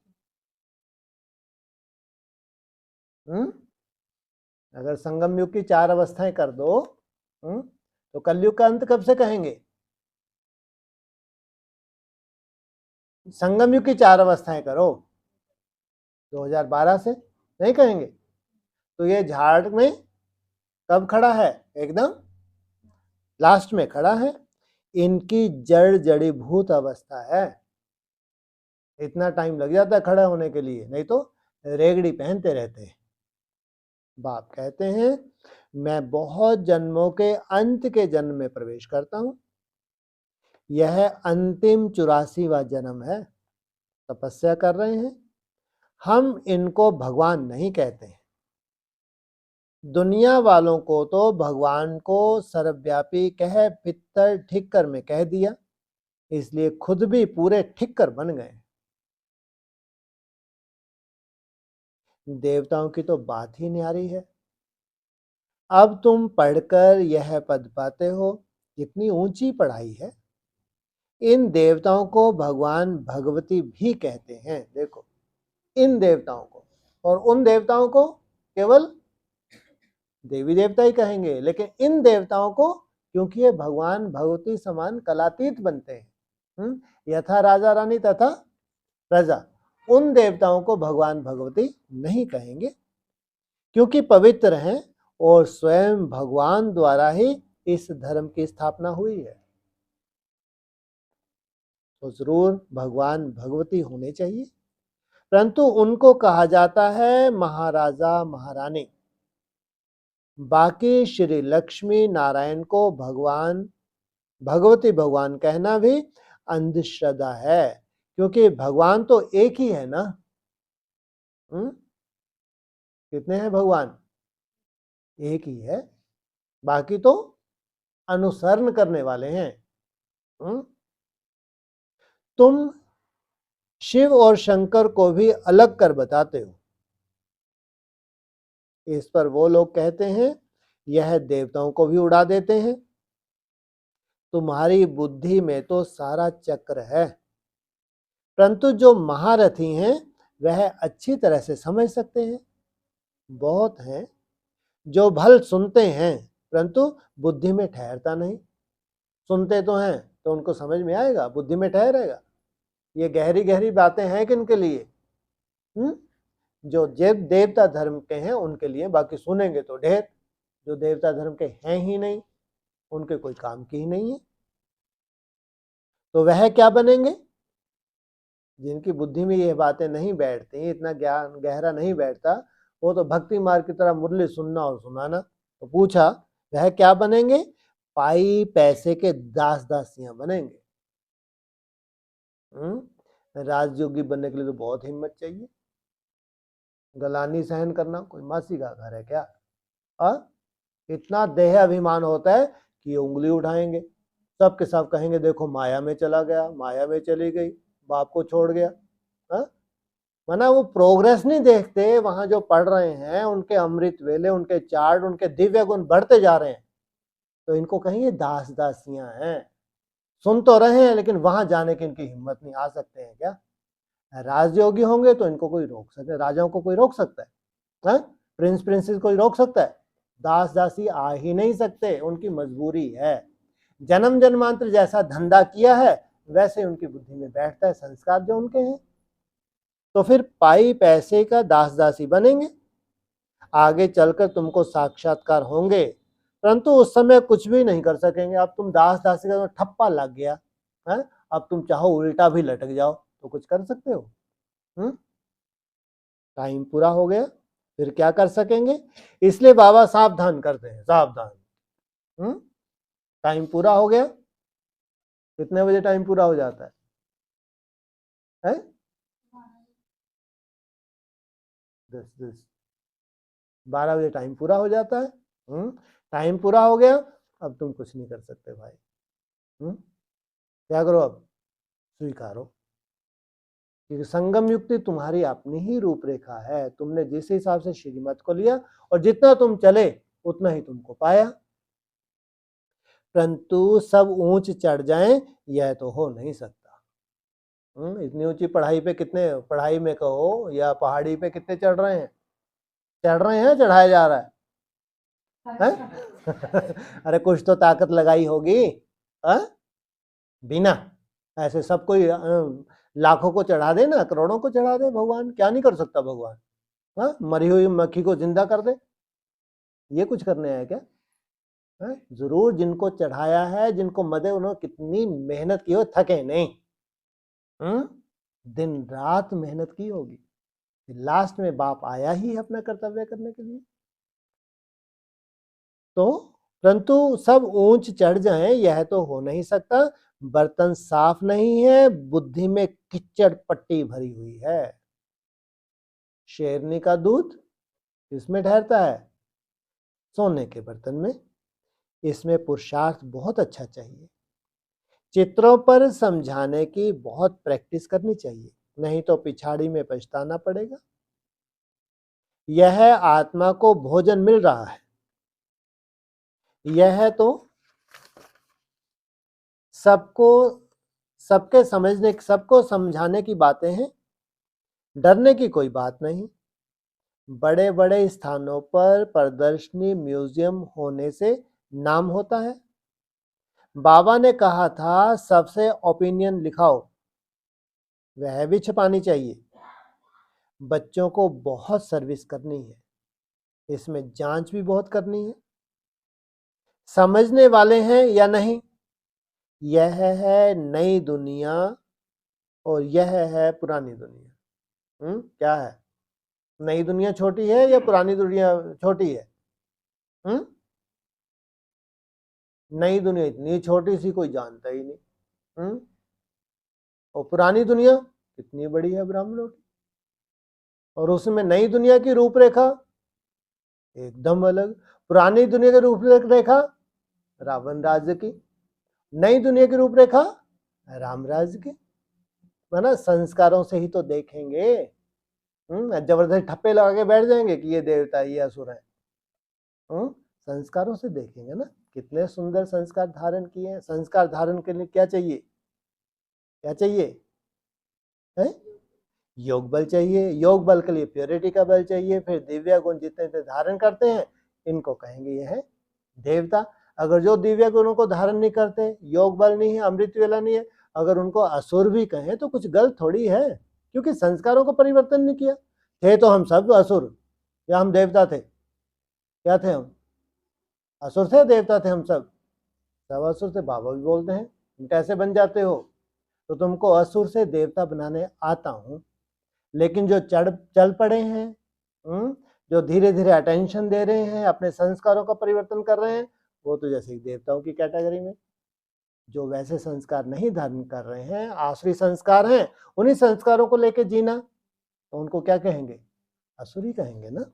अगर संगम युग की 4 अवस्थाएं कर दो तो कलयुग का अंत कब से कहेंगे? संगम युग की 4 अवस्थाएं करो 2012 से, नहीं कहेंगे? तो ये झाड़ में कब खड़ा है? एकदम लास्ट में खड़ा है। इनकी जड़ जड़ीभूत अवस्था है। इतना टाइम लग जाता है खड़ा होने के लिए, नहीं तो रेगड़ी पहनते रहते हैं। बाप कहते हैं मैं बहुत जन्मों के अंत के जन्म में प्रवेश करता हूं। यह अंतिम 84वां जन्म है। तपस्या कर रहे हैं। हम इनको भगवान नहीं कहते हैं। दुनिया वालों को तो भगवान को सर्वव्यापी कह पित्तर ठिक्कर में कह दिया, इसलिए खुद भी पूरे ठिक्कर बन गए। देवताओं की तो बात ही न्यारी है। अब तुम पढ़कर यह पद पाते हो, कितनी ऊंची पढ़ाई है। इन देवताओं को भगवान भगवती भी कहते हैं। देखो, इन देवताओं को, और उन देवताओं को केवल देवी देवता ही कहेंगे, लेकिन इन देवताओं को क्योंकि ये भगवान भगवती समान कलातीत बनते हैं। यथा राजा रानी तथा प्रजा, उन देवताओं को भगवान भगवती नहीं कहेंगे क्योंकि पवित्र हैं और स्वयं भगवान द्वारा ही इस धर्म की स्थापना हुई है। तो जरूर भगवान भगवती होने चाहिए, परंतु उनको कहा जाता है महाराजा महारानी। बाकी श्री लक्ष्मी नारायण को भगवान भगवती भगवान कहना भी अंधश्रद्धा है, क्योंकि भगवान तो एक ही है ना। कितने हैं भगवान? एक ही है, बाकी तो अनुसरण करने वाले हैं। तुम शिव और शंकर को भी अलग कर बताते हो। इस पर वो लोग कहते हैं यह देवताओं को भी उड़ा देते हैं। तुम्हारी बुद्धि में तो सारा चक्र है, परंतु जो महारथी हैं वह अच्छी तरह से समझ सकते हैं। बहुत हैं जो भल सुनते हैं परंतु बुद्धि में ठहरता नहीं। सुनते तो हैं तो उनको समझ में आएगा, बुद्धि में ठहरेगा। ये गहरी गहरी बातें हैं किनके लिए? जो देवता धर्म के हैं उनके लिए। बाकी सुनेंगे तो ढेर, जो देवता धर्म के हैं ही नहीं, उनके कोई काम की ही नहीं है, तो वह क्या बनेंगे? जिनकी बुद्धि में ये बातें नहीं बैठती, इतना ज्ञान गहरा नहीं बैठता, वो तो भक्ति मार्ग की तरह मुरली सुनना और सुनाना। तो पूछा वह क्या बनेंगे? पाई पैसे के दास दासियां बनेंगे। राजयोगी बनने के लिए तो बहुत हिम्मत चाहिए। गलानी सहन करना कोई मासी का घर है क्या? और इतना देह अभिमान होता है कि उंगली उठाएंगे, सबके सब कहेंगे देखो माया में चला गया, माया में चली गई, बाप को छोड़ गया। माना वो प्रोग्रेस नहीं देखते। वहां जो पढ़ रहे हैं उनके अमृत वेले, उनके चार्ट, उनके दिव्य गुण बढ़ते जा रहे हैं, तो इनको कहेंगे दास दासियां हैं। सुन तो रहे हैं लेकिन वहां जाने की इनकी हिम्मत नहीं। आ सकते हैं क्या? राजयोगी होंगे तो इनको कोई रोक सकता है, राजाओं को कोई रोक सकता है? प्रिंस प्रिंसेस कोई रोक सकता है? दास दासी आ ही नहीं सकते, उनकी मजबूरी है। जन्म जन्मांतर जैसा धंधा किया है वैसे उनकी बुद्धि में बैठता है, संस्कार जो उनके हैं। तो फिर पाई पैसे का दास दासी बनेंगे, आगे चलकर तुमको साक्षात्कार होंगे, परंतु उस समय कुछ भी नहीं कर सकेंगे। अब तुम दास दासी का ठप्पा लग गया है, अब तुम चाहो उल्टा भी लटक जाओ तो कुछ कर सकते हो? टाइम पूरा हो गया, फिर क्या कर सकेंगे? इसलिए बाबा सावधान करते हैं, सावधान। टाइम पूरा हो गया। कितने बजे टाइम पूरा हो जाता है? 12 बजे टाइम पूरा हो जाता है। टाइम पूरा हो गया, अब तुम कुछ नहीं कर सकते भाई। क्या करो अब? स्वीकारो, क्योंकि संगम युक्ति तुम्हारी अपनी ही रूपरेखा है। तुमने जिस हिसाब से श्रीमत को लिया और जितना तुम चले उतना ही तुमको पाया, परंतु सब ऊंच चढ़ जाएं यह तो हो नहीं सकता। इतनी ऊंची पढ़ाई पे कितने, पढ़ाई में कहो या पहाड़ी पे कितने चढ़ रहे हैं? चढ़ रहे हैं, चढ़ाया जा रहा है? अरे कुछ तो ताकत लगाई होगी। बिना ऐसे सब कोई लाखों को चढ़ा दे ना, करोड़ों को चढ़ा दे, भगवान क्या नहीं कर सकता भगवान? मरी हुई मक्खी को जिंदा कर दे, ये कुछ करने आया क्या? जरूर जिनको चढ़ाया है, जिनको मदे, उन्होंने कितनी मेहनत की हो, थके नहीं। दिन रात मेहनत की होगी, लास्ट में बाप आया ही अपना कर्तव्य करने के लिए। तो परंतु सब ऊंच चढ़ जाएं यह तो हो नहीं सकता। बर्तन साफ नहीं है, बुद्धि में कीचड़ पट्टी भरी हुई है। शेरनी का दूध किसमें ठहरता है? सोने के बर्तन में। इसमें पुरुषार्थ बहुत अच्छा चाहिए, चित्रों पर समझाने की बहुत प्रैक्टिस करनी चाहिए, नहीं तो पिछाड़ी में पछताना पड़ेगा। यह आत्मा को भोजन मिल रहा है, यह तो सबको, सबके समझने, सबको समझाने की बातें हैं, डरने की कोई बात नहीं। बड़े बड़े स्थानों पर प्रदर्शनी, म्यूजियम होने से नाम होता है। बाबा ने कहा था सबसे ओपिनियन लिखाओ, वह भी छपानी चाहिए। बच्चों को बहुत सर्विस करनी है, इसमें जांच भी बहुत करनी है, समझने वाले हैं या नहीं। यह है नई दुनिया और यह है पुरानी दुनिया। क्या है? नई दुनिया छोटी है या पुरानी दुनिया छोटी है? नई दुनिया इतनी छोटी सी कोई जानता ही नहीं। और पुरानी दुनिया कितनी बड़ी है ब्राह्मणों की, और उसमें नई दुनिया की रूपरेखा एकदम अलग। पुरानी दुनिया की रूपरेखा रावण राज्य की, नई दुनिया की रूपरेखा राम राज्य की। है ना? संस्कारों से ही तो देखेंगे। जबरदस्ती ठप्पे लगा के बैठ जाएंगे कि ये देवता है, ये असुर है। संस्कारों से देखेंगे ना, कितने सुंदर संस्कार धारण किए हैं। संस्कार धारण के लिए क्या चाहिए? क्या चाहिए? है? योग बल चाहिए। योग बल के लिए प्योरिटी का बल चाहिए। फिर दिव्य गुण जितने धारण करते हैं इनको कहेंगे ये है देवता। अगर जो दिव्य गुणों को धारण नहीं करते, योग बल नहीं है, अमृत वेला नहीं है, अगर उनको असुर भी कहें तो कुछ गलत थोड़ी है, क्योंकि संस्कारों को परिवर्तन नहीं किया। थे तो हम सब असुर या हम देवता थे? क्या थे हम? असुर थे, देवता थे? हम सब सब असुर थे। बाबा भी बोलते हैं तुम कैसे बन जाते हो? तो तुमको असुर से देवता बनाने आता हूं। लेकिन जो चल पड़े हैं, जो धीरे धीरे अटेंशन दे रहे हैं, अपने संस्कारों का परिवर्तन कर रहे हैं, वो तो जैसे देवताओं की कैटेगरी में। जो वैसे संस्कार नहीं धारण कर रहे हैं, आसुरी संस्कार हैं, उन्हीं संस्कारों को लेके जीना, तो उनको क्या कहेंगे? असुरी कहेंगे ना।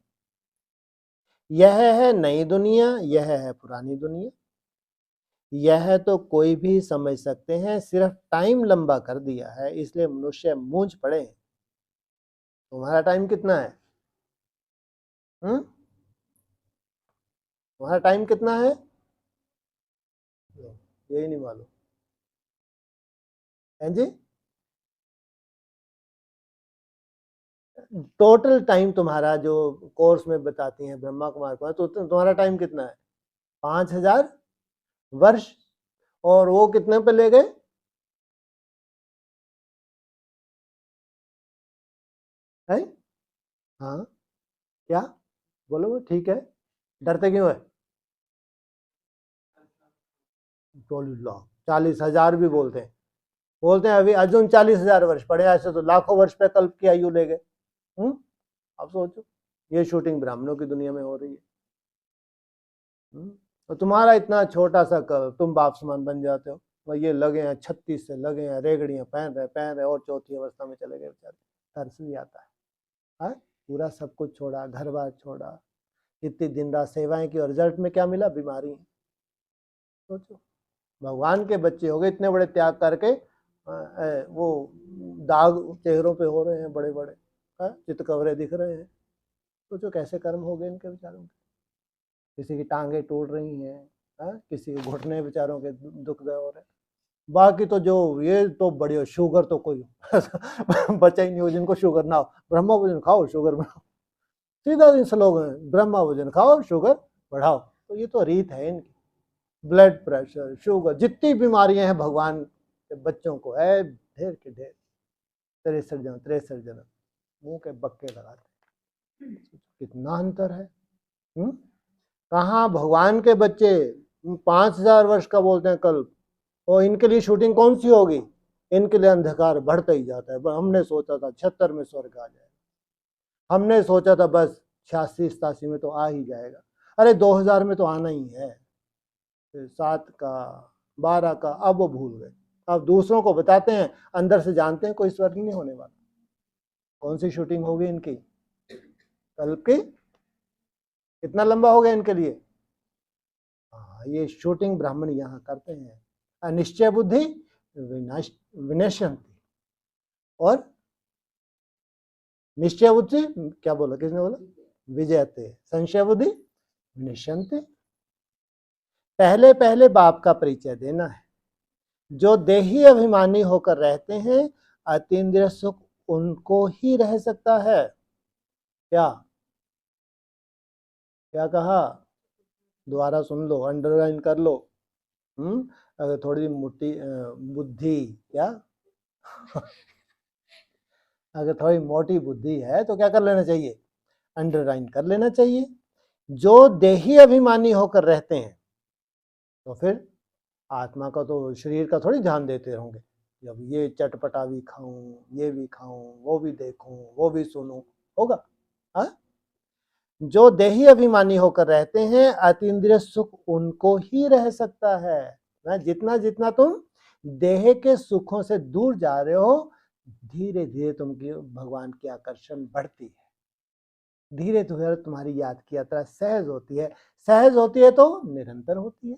यह है नई दुनिया, यह है पुरानी दुनिया। यह तो कोई भी समझ सकते हैं, सिर्फ टाइम लंबा कर दिया है, इसलिए मनुष्य मूंझ पड़े। तुम्हारा टाइम कितना है? तुम्हारा टाइम कितना है? यही नहीं मालूम है जी। टोटल टाइम तुम्हारा जो कोर्स में बताती हैं ब्रह्मा कुमार को, तो तुम्हारा टाइम कितना है? 5000 वर्ष। और वो कितने पे ले गए? है? हाँ, क्या बोलो? ठीक है, डरते क्यों है? 40,000 भी बोलते हैं। अभी अर्जुन 40,000 वर्ष पढ़े, ऐसे तो लाखों वर्ष पे कल्प की आयु ले गए। अब सोचो, ये शूटिंग ब्राह्मणों की दुनिया में हो रही है। तो तुम्हारा इतना छोटा सा कल्प, तुम बाप समान बन जाते हो। और ये लगे हैं 36 से लगे हैं, रेगड़ियां पहन रहे और चौथी अवस्था में चले गए बेचारे। तरस भी आता है। पूरा सब कुछ छोड़ा, घर बार छोड़ा, इतनी दिन रात सेवाएं की, और रिजल्ट में क्या मिला? बीमारी। सोचो, भगवान के बच्चे हो गए, इतने बड़े त्याग करके वो दाग चेहरों पे हो रहे हैं बड़े बड़े, चितकबरे दिख रहे हैं। सोचो कैसे कर्म हो गए इनके बेचारों के। किसी की टांगे टूट रही हैं, किसी के घुटने बेचारों के दुखदय हो रहे हैं। बाकी तो जो ये तो बढ़िया, शुगर तो कोई बचा ही नहीं हो जिनको शुगर ना हो। ब्रह्मा भोजन खाओ, शुगर बढ़ाओ, सीधा दिन स्लोगन, ब्रह्मा भोजन खाओ, शुगर बढ़ाओ। तो ये तो रीत है इनकी। ब्लड प्रेशर, शुगर, जितनी बीमारियां हैं भगवान के बच्चों को है, ढेर के ढेर। 63 जन्म मुंह के बक्के लगाते। कितना अंतर है। कहाँ भगवान के बच्चे 5000 वर्ष का बोलते हैं कल्प, और इनके लिए शूटिंग कौन सी होगी? इनके लिए अंधकार बढ़ता ही जाता है। हमने सोचा था 76 में स्वर्ग आ जाएगा, हमने सोचा था बस 86-87 में तो आ ही जाएगा। अरे 2000 में तो आना ही है, 7 का 12 का, अब वो भूल गए। अब दूसरों को बताते हैं, अंदर से जानते हैं कोई स्वर्ग नहीं होने वाला। कौन सी शूटिंग होगी इनकी कल्प की? कितना लंबा हो गया इनके लिए? ये शूटिंग ब्राह्मण यहाँ करते हैं। अनिश्चय बुद्धि विनश्यन्ति, और निश्चय बुद्धि क्या बोला, किसने बोला? विजयते। संशय बुद्धि विनश्यन्ति। पहले पहले बाप का परिचय देना है। जो देही अभिमानी होकर रहते हैं, अतीन्द्रिय सुख उनको ही रह सकता है। क्या क्या कहा? दोबारा सुन लो, अंडरलाइन कर लो। अगर थोड़ी मोटी बुद्धि, क्या अगर थोड़ी मोटी बुद्धि है तो क्या कर लेना चाहिए? अंडरलाइन कर लेना चाहिए। जो देही अभिमानी होकर रहते हैं, तो फिर आत्मा का तो, शरीर का थोड़ी ध्यान देते होंगे। जब ये चटपटा भी खाऊं, ये भी खाऊं, वो भी देखूं, वो भी सुनूं, होगा? जो देही अभिमानी होकर रहते हैं, अतीन्द्रिय सुख उनको ही रह सकता है। जितना जितना तुम देह के सुखों से दूर जा रहे हो, धीरे धीरे तुमकी भगवान की आकर्षण बढ़ती है। धीरे धीरे तुम्हारी याद की यात्रा सहज होती है। सहज होती है तो निरंतर होती है।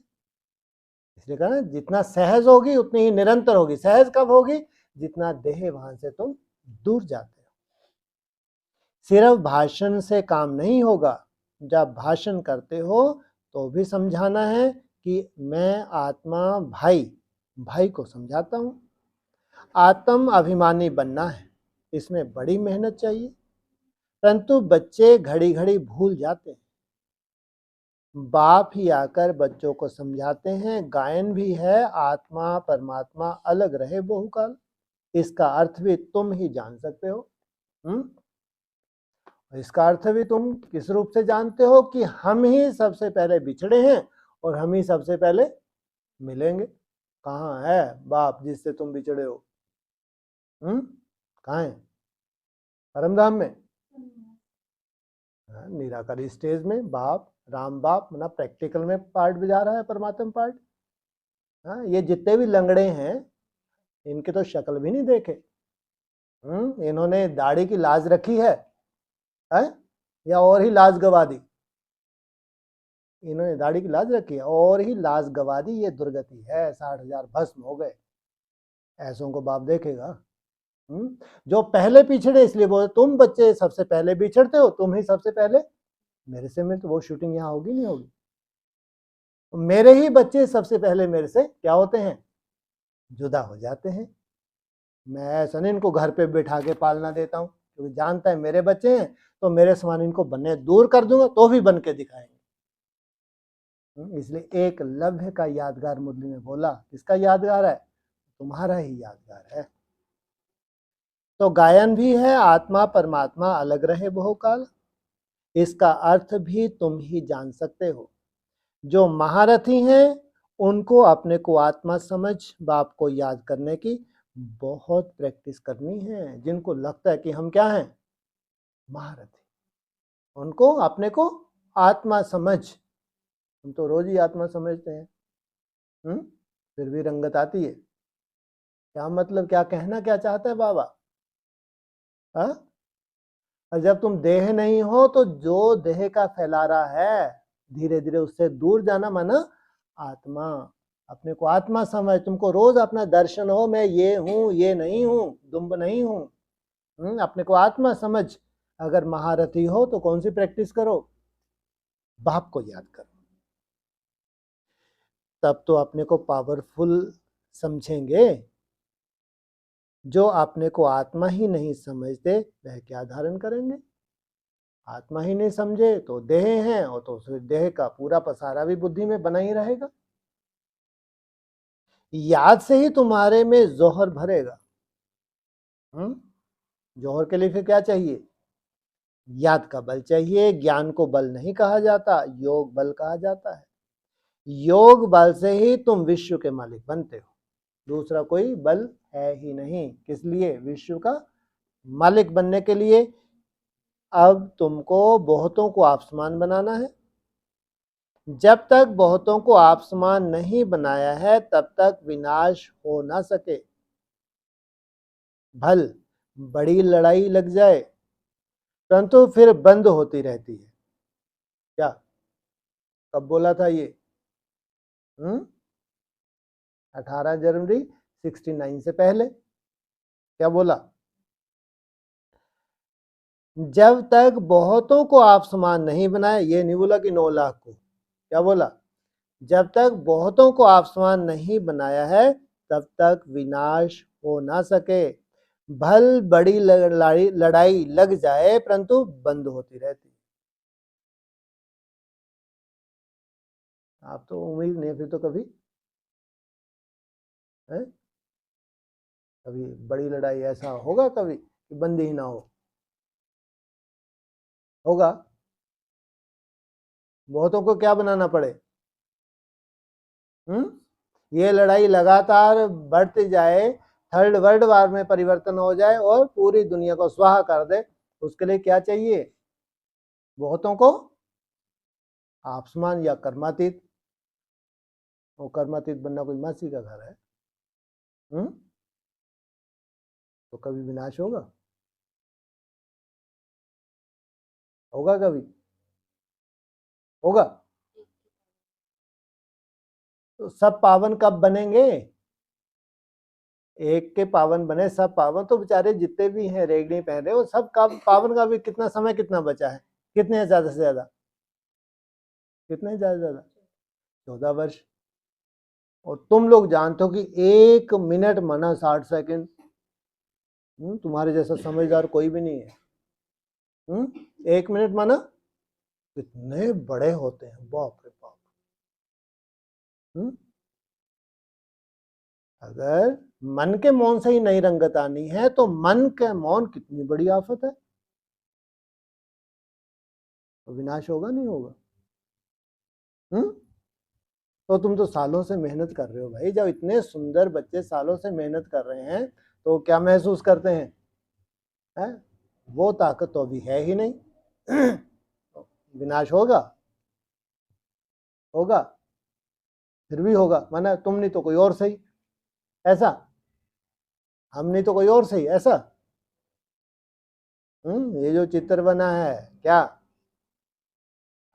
इसलिए कहा ना, जितना सहज होगी उतनी ही निरंतर होगी। सहज कब होगी? जितना देह भान से तुम दूर जाते हो। सिर्फ भाषण से काम नहीं होगा। जब भाषण करते हो तो भी समझाना है कि मैं आत्मा भाई को समझाता हूं। आत्म अभिमानी बनना है, इसमें बड़ी मेहनत चाहिए, परंतु बच्चे घड़ी घड़ी भूल जाते हैं। बाप ही आकर बच्चों को समझाते हैं। गायन भी है, आत्मा परमात्मा अलग रहे बहुकाल। इसका अर्थ भी तुम ही जान सकते हो। इसका अर्थ भी तुम किस रूप से जानते हो? कि हम ही सबसे पहले बिछड़े हैं और हम ही सबसे पहले मिलेंगे। कहाँ है बाप जिससे तुम बिछड़े हो? कहाँ है? परमधाम में, निराकारी स्टेज में बाप, राम बाप, ना प्रैक्टिकल में पार्ट बजा रहा है परमात्मा पार्ट। ये जितने भी लंगड़े हैं, इनके तो शक्ल भी नहीं देखे। इन्होंने दाढ़ी की लाज रखी है, या और ही लाज गवा दी? इन्होंने दाढ़ी की लाज रखी है और ही लाज गवा दी। ये दुर्गति है। 60,000 भस्म हो गए। ऐसों को बाप देखेगा? जो पहले पिछड़े, इसलिए बोले तुम बच्चे सबसे पहले बिछड़ते हो, तुम ही सबसे पहले मेरे से मिल। तो वो शूटिंग यहाँ होगी नहीं होगी? मेरे ही बच्चे सबसे पहले मेरे से क्या होते हैं? जुदा हो जाते हैं। मैं ऐसा नहीं इनको घर पे बिठा के पालना देता हूँ, क्योंकि जानता है मेरे बच्चे हैं तो मेरे समान इनको बनने दूर कर दूंगा तो भी बन के दिखाएंगे। इसलिए एक लव्य का यादगार मुरली ने बोला, किसका यादगार है? तुम्हारा ही यादगार है। तो गायन भी है आत्मा परमात्मा अलग रहे बहुकाल, इसका अर्थ भी तुम ही जान सकते हो। जो महारथी हैं उनको अपने को आत्मा समझ बाप को याद करने की बहुत प्रैक्टिस करनी है। जिनको लगता है कि हम क्या हैं? महारथी, उनको अपने को आत्मा समझ, हम तो रोज ही आत्मा समझते हैं, फिर भी रंगत आती है। क्या मतलब, क्या कहना क्या चाहता है बाबा? और जब तुम देह नहीं हो तो जो देह का फैला रहा है धीरे धीरे उससे दूर जाना माना आत्मा। अपने को आत्मा समझ, तुमको रोज अपना दर्शन हो, मैं ये हूं ये नहीं हूं, दुम्ब नहीं हूं। अपने को आत्मा समझ। अगर महारथी हो तो कौन सी प्रैक्टिस करो? बाप को याद करो, तब तो अपने को पावरफुल समझेंगे। जो अपने को आत्मा ही नहीं समझते वह क्या धारण करेंगे? आत्मा ही नहीं समझे तो देह है, और तो फिर देह का पूरा पसारा भी बुद्धि में बना ही रहेगा। याद से ही तुम्हारे में जोहर भरेगा। जोहर के लिए फिर क्या चाहिए? याद का बल चाहिए। ज्ञान को बल नहीं कहा जाता, योग बल कहा जाता है। योग बल से ही तुम विश्व के मालिक बनते हो, दूसरा कोई बल है ही नहीं। किस लिए? विश्व का मालिक बनने के लिए। अब तुमको बहुतों को आपसमान बनाना है। जब तक बहुतों को आपसमान नहीं बनाया है तब तक विनाश हो ना सके। भल बड़ी लड़ाई लग जाए परंतु फिर बंद होती रहती है। क्या कब बोला था ये? 18 जनवरी 69 से पहले क्या बोला? जब तक बहुतों को आप समान नहीं बनाए, ये नहीं बोला कि 9 लाख को, क्या बोला? जब तक बहुतों को आप समान नहीं बनाया है तब तक विनाश हो ना सके। भल बड़ी लड़ाई लग जाए परंतु बंद होती रहती। आप तो उम्मीद नहीं, फिर तो कभी है? कभी बड़ी लड़ाई ऐसा होगा कभी कि बंद ही ना हो? होगा? बहुतों को क्या बनाना पड़े? ये लड़ाई लगातार बढ़ती जाए, थर्ड वर्ल्ड वार में परिवर्तन हो जाए और पूरी दुनिया को स्वाहा कर दे, उसके लिए क्या चाहिए? बहुतों को आपसमान या कर्मातीत। वो कर्मातीत बनना कोई मासी का घर है? तो कभी विनाश होगा? होगा कभी? होगा? तो सब पावन कब बनेंगे? एक के पावन बने सब पावन, तो बेचारे जितने भी हैं रेगड़ी पहन रहे वो सब का पावन का भी कितना समय कितना बचा है? कितने ज्यादा से ज्यादा? कितने ज्यादा से ज्यादा? 14 वर्ष। और तुम लोग जानते हो कि 1 मिनट माना 60 सेकंड। तुम्हारे जैसा समझदार कोई भी नहीं है। 1 मिनट माना कितने बड़े होते हैं, बाप रे बाप। अगर मन के मौन से ही नहीं रंगत आनी है तो मन के मौन कितनी बड़ी आफत है। तो विनाश होगा नहीं होगा? तो तुम तो सालों से मेहनत कर रहे हो भाई। जब इतने सुंदर बच्चे सालों से मेहनत कर रहे हैं तो क्या महसूस करते हैं? है? वो ताकत तो अभी है ही नहीं। विनाश होगा? होगा? फिर भी होगा माना तुम नहीं तो कोई और सही, ऐसा? हम नहीं तो कोई और सही, ऐसा? ये जो चित्र बना है क्या?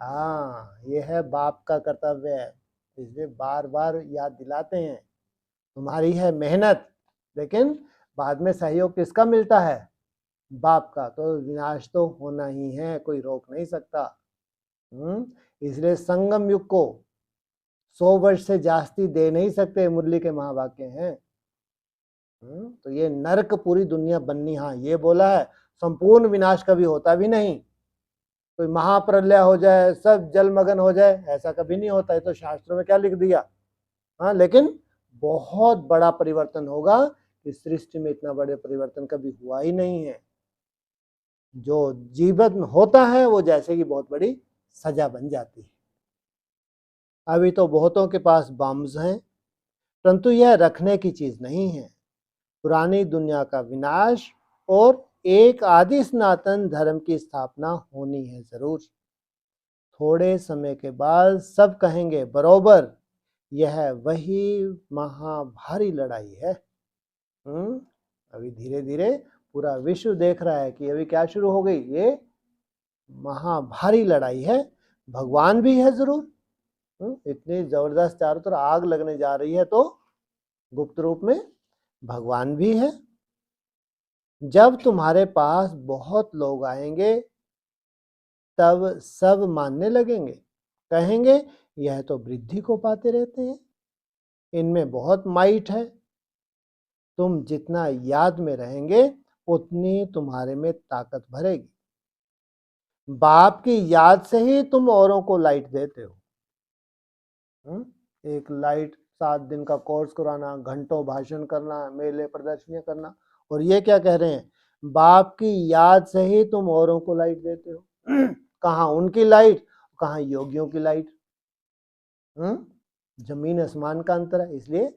हाँ, ये है बाप का कर्तव्य है, इसलिए बार बार याद दिलाते हैं। तुम्हारी है मेहनत, लेकिन बाद में सहयोग किसका मिलता है? बाप का। तो विनाश तो होना ही है, कोई रोक नहीं सकता। इसलिए संगम युग को 100 वर्ष से जास्ती दे नहीं सकते, मुरली के महावाक्य हैं। तो ये नरक पूरी दुनिया बननी, हाँ ये बोला है, संपूर्ण विनाश कभी होता भी नहीं। कोई महाप्रलय हो जाए, सब जलमग्न हो जाए, ऐसा कभी नहीं होता है। तो शास्त्रों में क्या लिख दिया? हाँ, लेकिन बहुत बड़ा परिवर्तन होगा। इस सृष्टि में इतना बड़े परिवर्तन कभी हुआ ही नहीं है। जो जीवन होता है वो जैसे कि बहुत बड़ी सजा बन जाती है। अभी तो बहुतों के पास बम्स हैं, परंतु यह रखने की चीज नहीं है। पुरानी दुनिया का विनाश और एक आदि सनातन धर्म की स्थापना होनी है जरूर। थोड़े समय के बाद सब कहेंगे बरोबर, यह वही महाभारी लड़ाई है। अभी धीरे धीरे पूरा विश्व देख रहा है कि अभी क्या शुरू हो गई, ये महाभारी लड़ाई है। भगवान भी है जरूर। इतनी जबरदस्त चारों तरफ आग लगने जा रही है, तो गुप्त रूप में भगवान भी है। जब तुम्हारे पास बहुत लोग आएंगे तब सब मानने लगेंगे, कहेंगे यह तो वृद्धि को पाते रहते हैं, इनमें बहुत माइट है। तुम जितना याद में रहेंगे उतनी तुम्हारे में ताकत भरेगी। बाप की याद से ही तुम औरों को लाइट देते हो। एक लाइट 7 दिन का कोर्स कराना, घंटों भाषण करना, मेले प्रदर्शनियां करना, और ये क्या कह रहे हैं? बाप की याद से ही तुम औरों को लाइट देते हो। कहाँ उनकी लाइट, कहाँ योगियों की लाइट। जमीन आसमान का अंतर है, इसलिए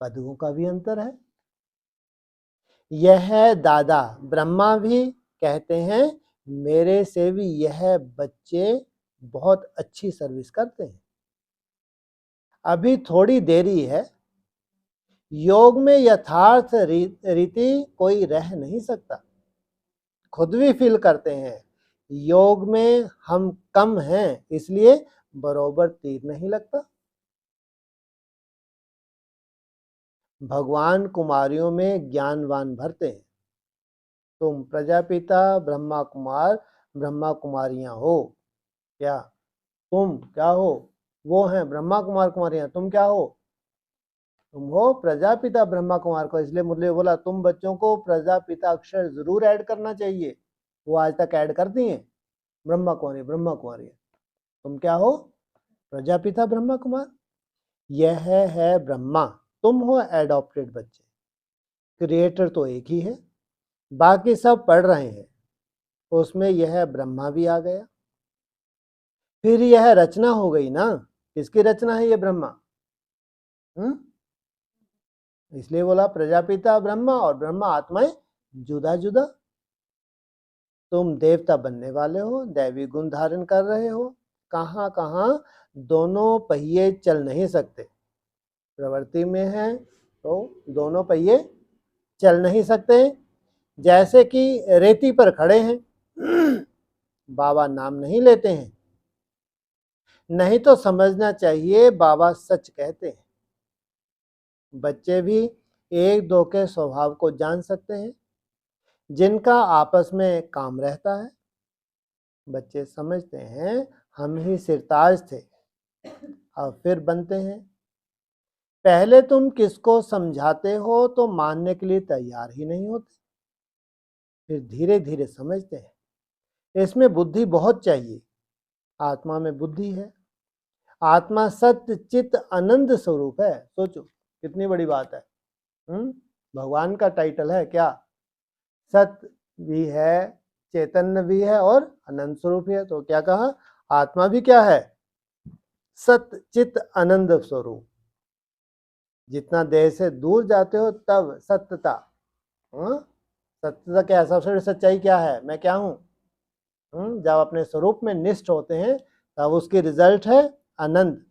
पदों का भी अंतर है। यह दादा ब्रह्मा भी कहते हैं, मेरे से भी यह बच्चे बहुत अच्छी सर्विस करते हैं। अभी थोड़ी देरी है। योग में यथार्थ रीति कोई रह नहीं सकता। खुद भी फील करते हैं योग में हम कम हैं, इसलिए बरोबर तीर नहीं लगता। भगवान कुमारियों में ज्ञानवान भरते हैं। तुम प्रजापिता ब्रह्मा कुमार ब्रह्मा कुमारियां हो क्या? तुम क्या हो? वो हैं ब्रह्मा कुमार कुमारियां, तुम क्या हो? तुम हो प्रजापिता ब्रह्मा कुमार को। इसलिए मुरली बोला तुम बच्चों को प्रजापिता अक्षर जरूर ऐड करना चाहिए। वो आज तक ऐड करती हैं ब्रह्मा कुमारी ब्रह्मा कुमारी। तुम क्या हो? प्रजापिता ब्रह्मा कुमार। यह है ब्रह्मा, तुम हो एडॉप्टेड बच्चे। क्रिएटर तो एक ही है, बाकी सब पढ़ रहे हैं, उसमें यह ब्रह्मा भी आ गया। फिर यह रचना हो गई ना। किसकी रचना है ये ब्रह्मा? इसलिए बोला प्रजापिता ब्रह्मा और ब्रह्मा आत्माएं जुदा जुदा। तुम देवता बनने वाले हो, दैवी गुण धारण कर रहे हो। कहां कहां दोनों पहिए चल नहीं सकते, प्रवृत्ति में है तो दोनों पहिए चल नहीं सकते। जैसे कि रेती पर खड़े हैं, बाबा नाम नहीं लेते हैं, नहीं तो समझना चाहिए बाबा सच कहते हैं। बच्चे भी एक दो के स्वभाव को जान सकते हैं, जिनका आपस में काम रहता है। बच्चे समझते हैं हम ही सिरताज थे, अब फिर बनते हैं। पहले तुम किसको समझाते हो तो मानने के लिए तैयार ही नहीं होते, फिर धीरे धीरे समझते हैं। इसमें बुद्धि बहुत चाहिए। आत्मा में बुद्धि है। आत्मा सत्य चित्त आनंद स्वरूप है। सोचो कितनी बड़ी बात है। भगवान का टाइटल है क्या? सत्य भी है, चैतन्य भी है और आनंद स्वरूप है। तो क्या कहा? आत्मा भी क्या है? सत्य चित्त आनंद स्वरूप। जितना देह से दूर जाते हो तब सत्यता। सत्यता क्या है? सबसे बड़ी सच्चाई क्या है? मैं क्या हूं? जब अपने स्वरूप में निष्ठ होते हैं तब उसकी रिजल्ट है आनंद।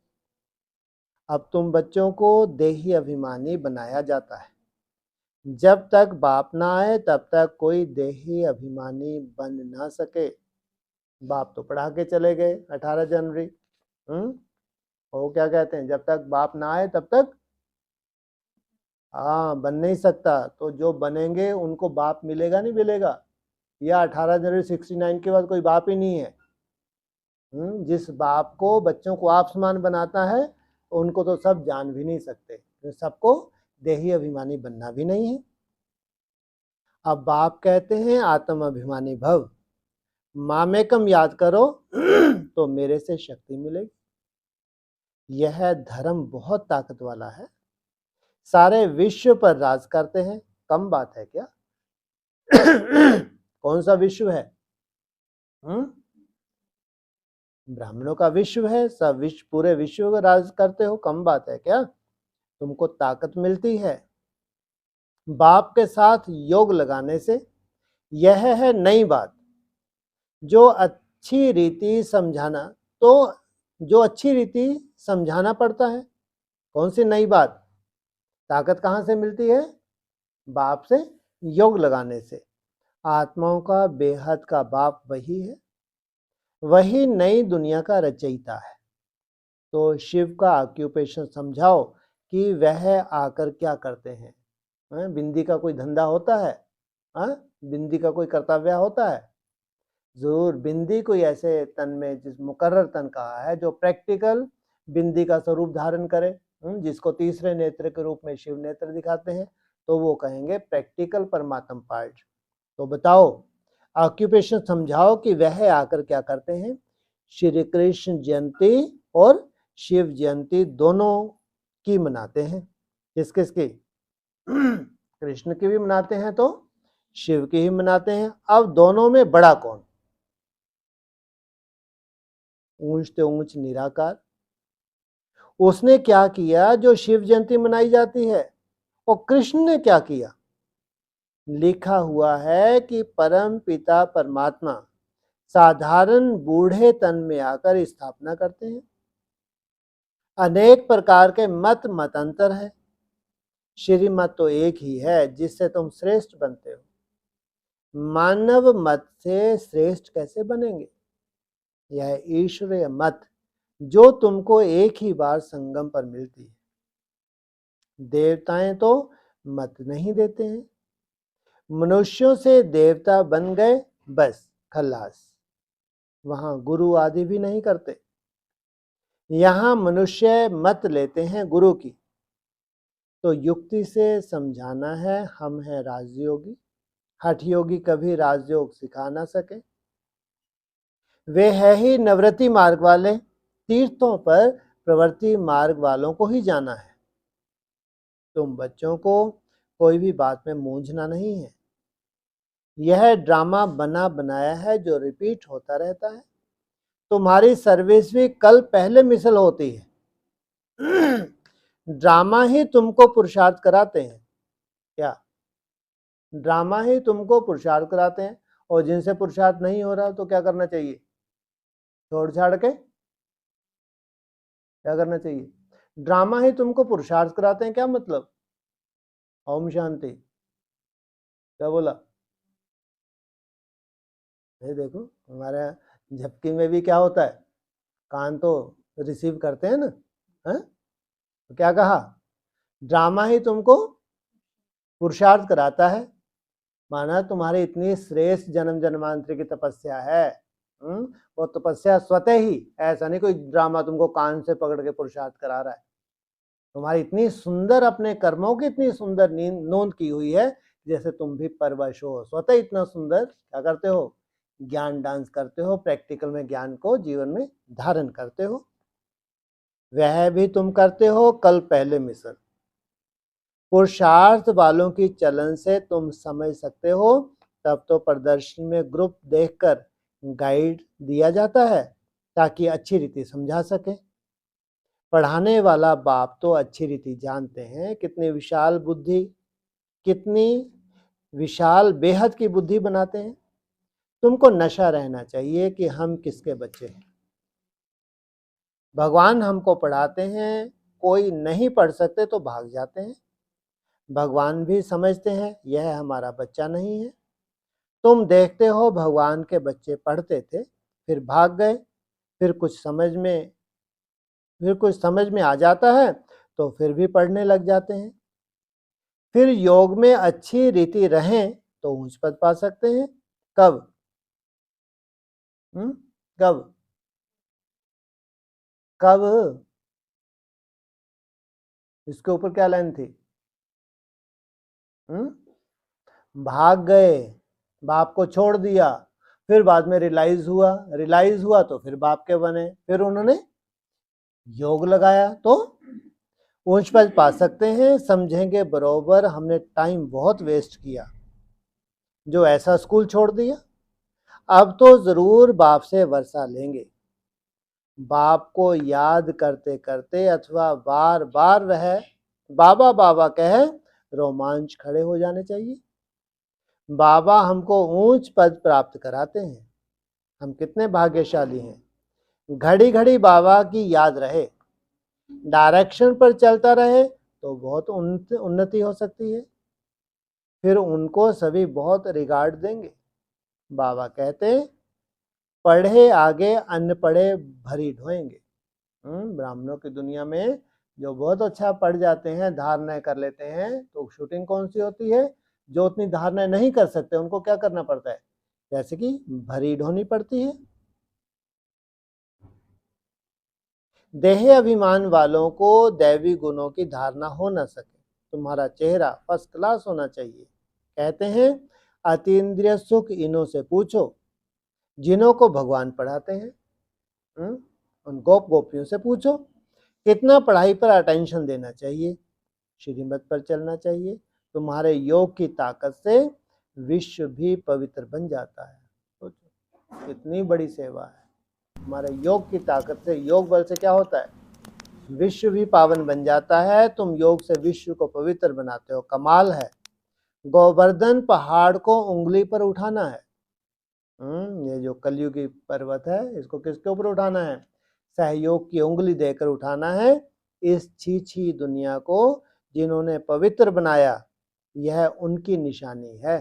अब तुम बच्चों को देही अभिमानी बनाया जाता है। जब तक बाप ना आए तब तक कोई देही अभिमानी बन ना सके। बाप तो पढ़ा के चले गए 18 जनवरी। वो क्या कहते हैं? जब तक बाप ना आए तब तक बन नहीं सकता। तो जो बनेंगे उनको बाप मिलेगा नहीं मिलेगा? या 18 जनवरी 69 के बाद कोई बाप ही नहीं है। जिस बाप को बच्चों को आप समान बनाता है उनको तो सब जान भी नहीं सकते। तो सबको देही अभिमानी बनना भी नहीं है। अब बाप कहते हैं आत्म अभिमानी भव, मामेकम याद करो तो मेरे से शक्ति मिलेगी। यह धर्म बहुत ताकत वाला है, सारे विश्व पर राज करते हैं, कम बात है क्या? कौन सा विश्व है? ब्राह्मणों का विश्व है, सब विश्व, पूरे विश्व का राज करते हो, कम बात है क्या? तुमको ताकत मिलती है बाप के साथ योग लगाने से। यह है नई बात जो अच्छी रीति समझाना, तो जो अच्छी रीति समझाना पड़ता है। कौन सी नई बात? ताकत कहाँ से मिलती है? बाप से योग लगाने से। आत्माओं का बेहद का बाप वही है, वही नई दुनिया का रचयिता है। तो शिव का ऑक्यूपेशन समझाओ कि वह आकर क्या करते हैं। बिंदी का कोई धंधा होता है? बिंदी का कोई कर्तव्य होता है? जरूर बिंदी कोई ऐसे तन में, जिस मुकर्रर तन कहा है, जो प्रैक्टिकल बिंदी का स्वरूप धारण करे, जिसको तीसरे नेत्र के रूप में शिव नेत्र दिखाते हैं, तो वो कहेंगे प्रैक्टिकल परमात्म पार्ट। तो बताओ, ऑक्यूपेशन समझाओ कि वह आकर क्या करते हैं। श्री कृष्ण जयंती और शिव जयंती दोनों की मनाते हैं। किस किस की? कृष्ण की भी मनाते हैं तो शिव की ही मनाते हैं। अब दोनों में बड़ा कौन? ऊंच ते ऊंच निराकार। उसने क्या किया जो शिव जयंती मनाई जाती है, और कृष्ण ने क्या किया? लिखा हुआ है कि परम पिता परमात्मा साधारण बूढ़े तन में आकर स्थापना करते हैं। अनेक प्रकार के मत मतांतर है, श्रीमत तो एक ही है जिससे तुम श्रेष्ठ बनते हो। मानव मत से श्रेष्ठ कैसे बनेंगे? यह ईश्वरीय मत जो तुमको एक ही बार संगम पर मिलती है। देवताएं तो मत नहीं देते हैं, मनुष्यों से देवता बन गए, बस खल्लास। वहां गुरु आदि भी नहीं करते। यहां मनुष्य मत लेते हैं गुरु की, तो युक्ति से समझाना है। हम हैं राजयोगी, हठ योगी कभी राजयोग सिखा ना सके। वे है ही निवृत्ति मार्ग वाले, तीर्थों पर प्रवृत्ति मार्ग वालों को ही जाना है। तुम बच्चों को कोई भी बात में मूंझना नहीं है। यह ड्रामा बना बनाया है जो रिपीट होता रहता है। तुम्हारी सर्विस भी कल पहले मिसल होती है। ड्रामा ही तुमको पुरुषार्थ कराते हैं। क्या? ड्रामा ही तुमको पुरुषार्थ कराते हैं, और जिनसे पुरुषार्थ नहीं हो रहा तो क्या करना चाहिए? छोड़ छाड़ के क्या करना चाहिए? ड्रामा ही तुमको पुरुषार्थ कराते हैं, क्या मतलब? ओम शांति। क्या बोला? ये देखो, हमारे झपकी में भी क्या होता है, कान तो रिसीव करते हैं ना। है? तो क्या कहा? ड्रामा ही तुमको पुरुषार्थ कराता है। माना तुम्हारी इतनी श्रेष्ठ जन्म जन्मांतर की तपस्या है, वो तपस्या स्वतः ही, ऐसा नहीं कोई ड्रामा तुमको कान से पकड़ के पुरुषार्थ करा रहा है। तुम्हारी इतनी सुंदर, अपने कर्मों की इतनी सुंदर नोंद की हुई है, जैसे तुम भी परवश हो। स्वतः इतना सुंदर क्या करते हो? ज्ञान डांस करते हो, प्रैक्टिकल में ज्ञान को जीवन में धारण करते हो। वह भी तुम करते हो कल पहले मिशन। पुरुषार्थ वालों की चलन से तुम समझ सकते हो। तब तो प्रदर्शन में ग्रुप देखकर गाइड दिया जाता है ताकि अच्छी रीति समझा सके। पढ़ाने वाला बाप तो अच्छी रीति जानते हैं कितनी विशाल बुद्धि, कितनी विशाल बेहद की बुद्धि बनाते हैं। तुमको नशा रहना चाहिए कि हम किसके बच्चे हैं। भगवान हमको पढ़ाते हैं, कोई नहीं पढ़ सकते तो भाग जाते हैं। भगवान भी समझते हैं यह हमारा बच्चा नहीं है। तुम देखते हो भगवान के बच्चे पढ़ते थे, फिर भाग गए, फिर कुछ समझ में आ जाता है तो फिर भी पढ़ने लग जाते हैं। फिर योग में अच्छी रीति रहें तो ऊंच पद पा सकते हैं। कब? कब? कब? इसके ऊपर क्या लाइन थी? भाग गए, बाप को छोड़ दिया, फिर बाद में रियलाइज हुआ तो फिर बाप के बने, फिर उन्होंने योग लगाया तो ऊंच पद पा सकते हैं। समझेंगे बरोबर, हमने टाइम बहुत वेस्ट किया जो ऐसा स्कूल छोड़ दिया। अब तो जरूर बाप से वर्षा लेंगे। बाप को याद करते करते अथवा बार बार वह बाबा बाबा कह रोमांच खड़े हो जाने चाहिए। बाबा हमको ऊंच पद प्राप्त कराते हैं, हम कितने भाग्यशाली हैं। घड़ी घड़ी बाबा की याद रहे, डायरेक्शन पर चलता रहे तो बहुत उन्नति हो सकती है। फिर उनको सभी बहुत रिगार्ड देंगे। बाबा कहते पढ़े आगे अन्न पढ़े भरी ढोएंगे। ब्राह्मणों की दुनिया में जो बहुत अच्छा पढ़ जाते हैं, धारणाएं कर लेते हैं, तो शूटिंग कौन सी होती है? जो उतनी धारणाएं नहीं कर सकते उनको क्या करना पड़ता है? जैसे कि भरी ढोनी पड़ती है। देह अभिमान वालों को दैवी गुणों की धारणा हो न सके। तुम्हारा चेहरा फर्स्ट क्लास होना चाहिए। कहते हैं अतीन्द्रिय सुख इन्हों से पूछो जिन्हों को भगवान पढ़ाते हैं। उन गोप गोपियों से पूछो कितना पढ़ाई पर अटेंशन देना चाहिए, श्रीमत पर चलना चाहिए। तुम्हारे योग की ताकत से विश्व भी पवित्र बन जाता है। सोचो कितनी बड़ी सेवा है। हमारे योग की ताकत से, योग बल से क्या होता है? विश्व भी पावन बन जाता है। तुम योग से विश्व को पवित्र बनाते हो, कमाल है। गोवर्धन पहाड़ को उंगली पर उठाना है। ये जो कलयुगी पर्वत है, इसको किसके ऊपर उठाना है? सहयोग की उंगली देकर उठाना है। इस छी दुनिया को जिन्होंने पवित्र बनाया, यह उनकी निशानी है।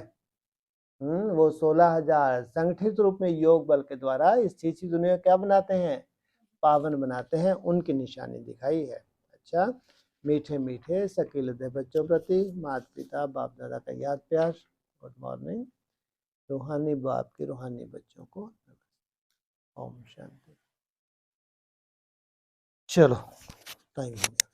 वो 16,000 संगठित रूप में योग बल के द्वारा इस छी दुनिया क्या बनाते हैं? पावन बनाते हैं, उनकी निशानी दिखाई है। अच्छा, मीठे मीठे सकील हृदय बच्चों प्रति माता पिता बाप दादा का याद प्यार। Good morning. रूहानी बाप के रूहानी बच्चों को ओम शांति। चलो, टाइम हो गया।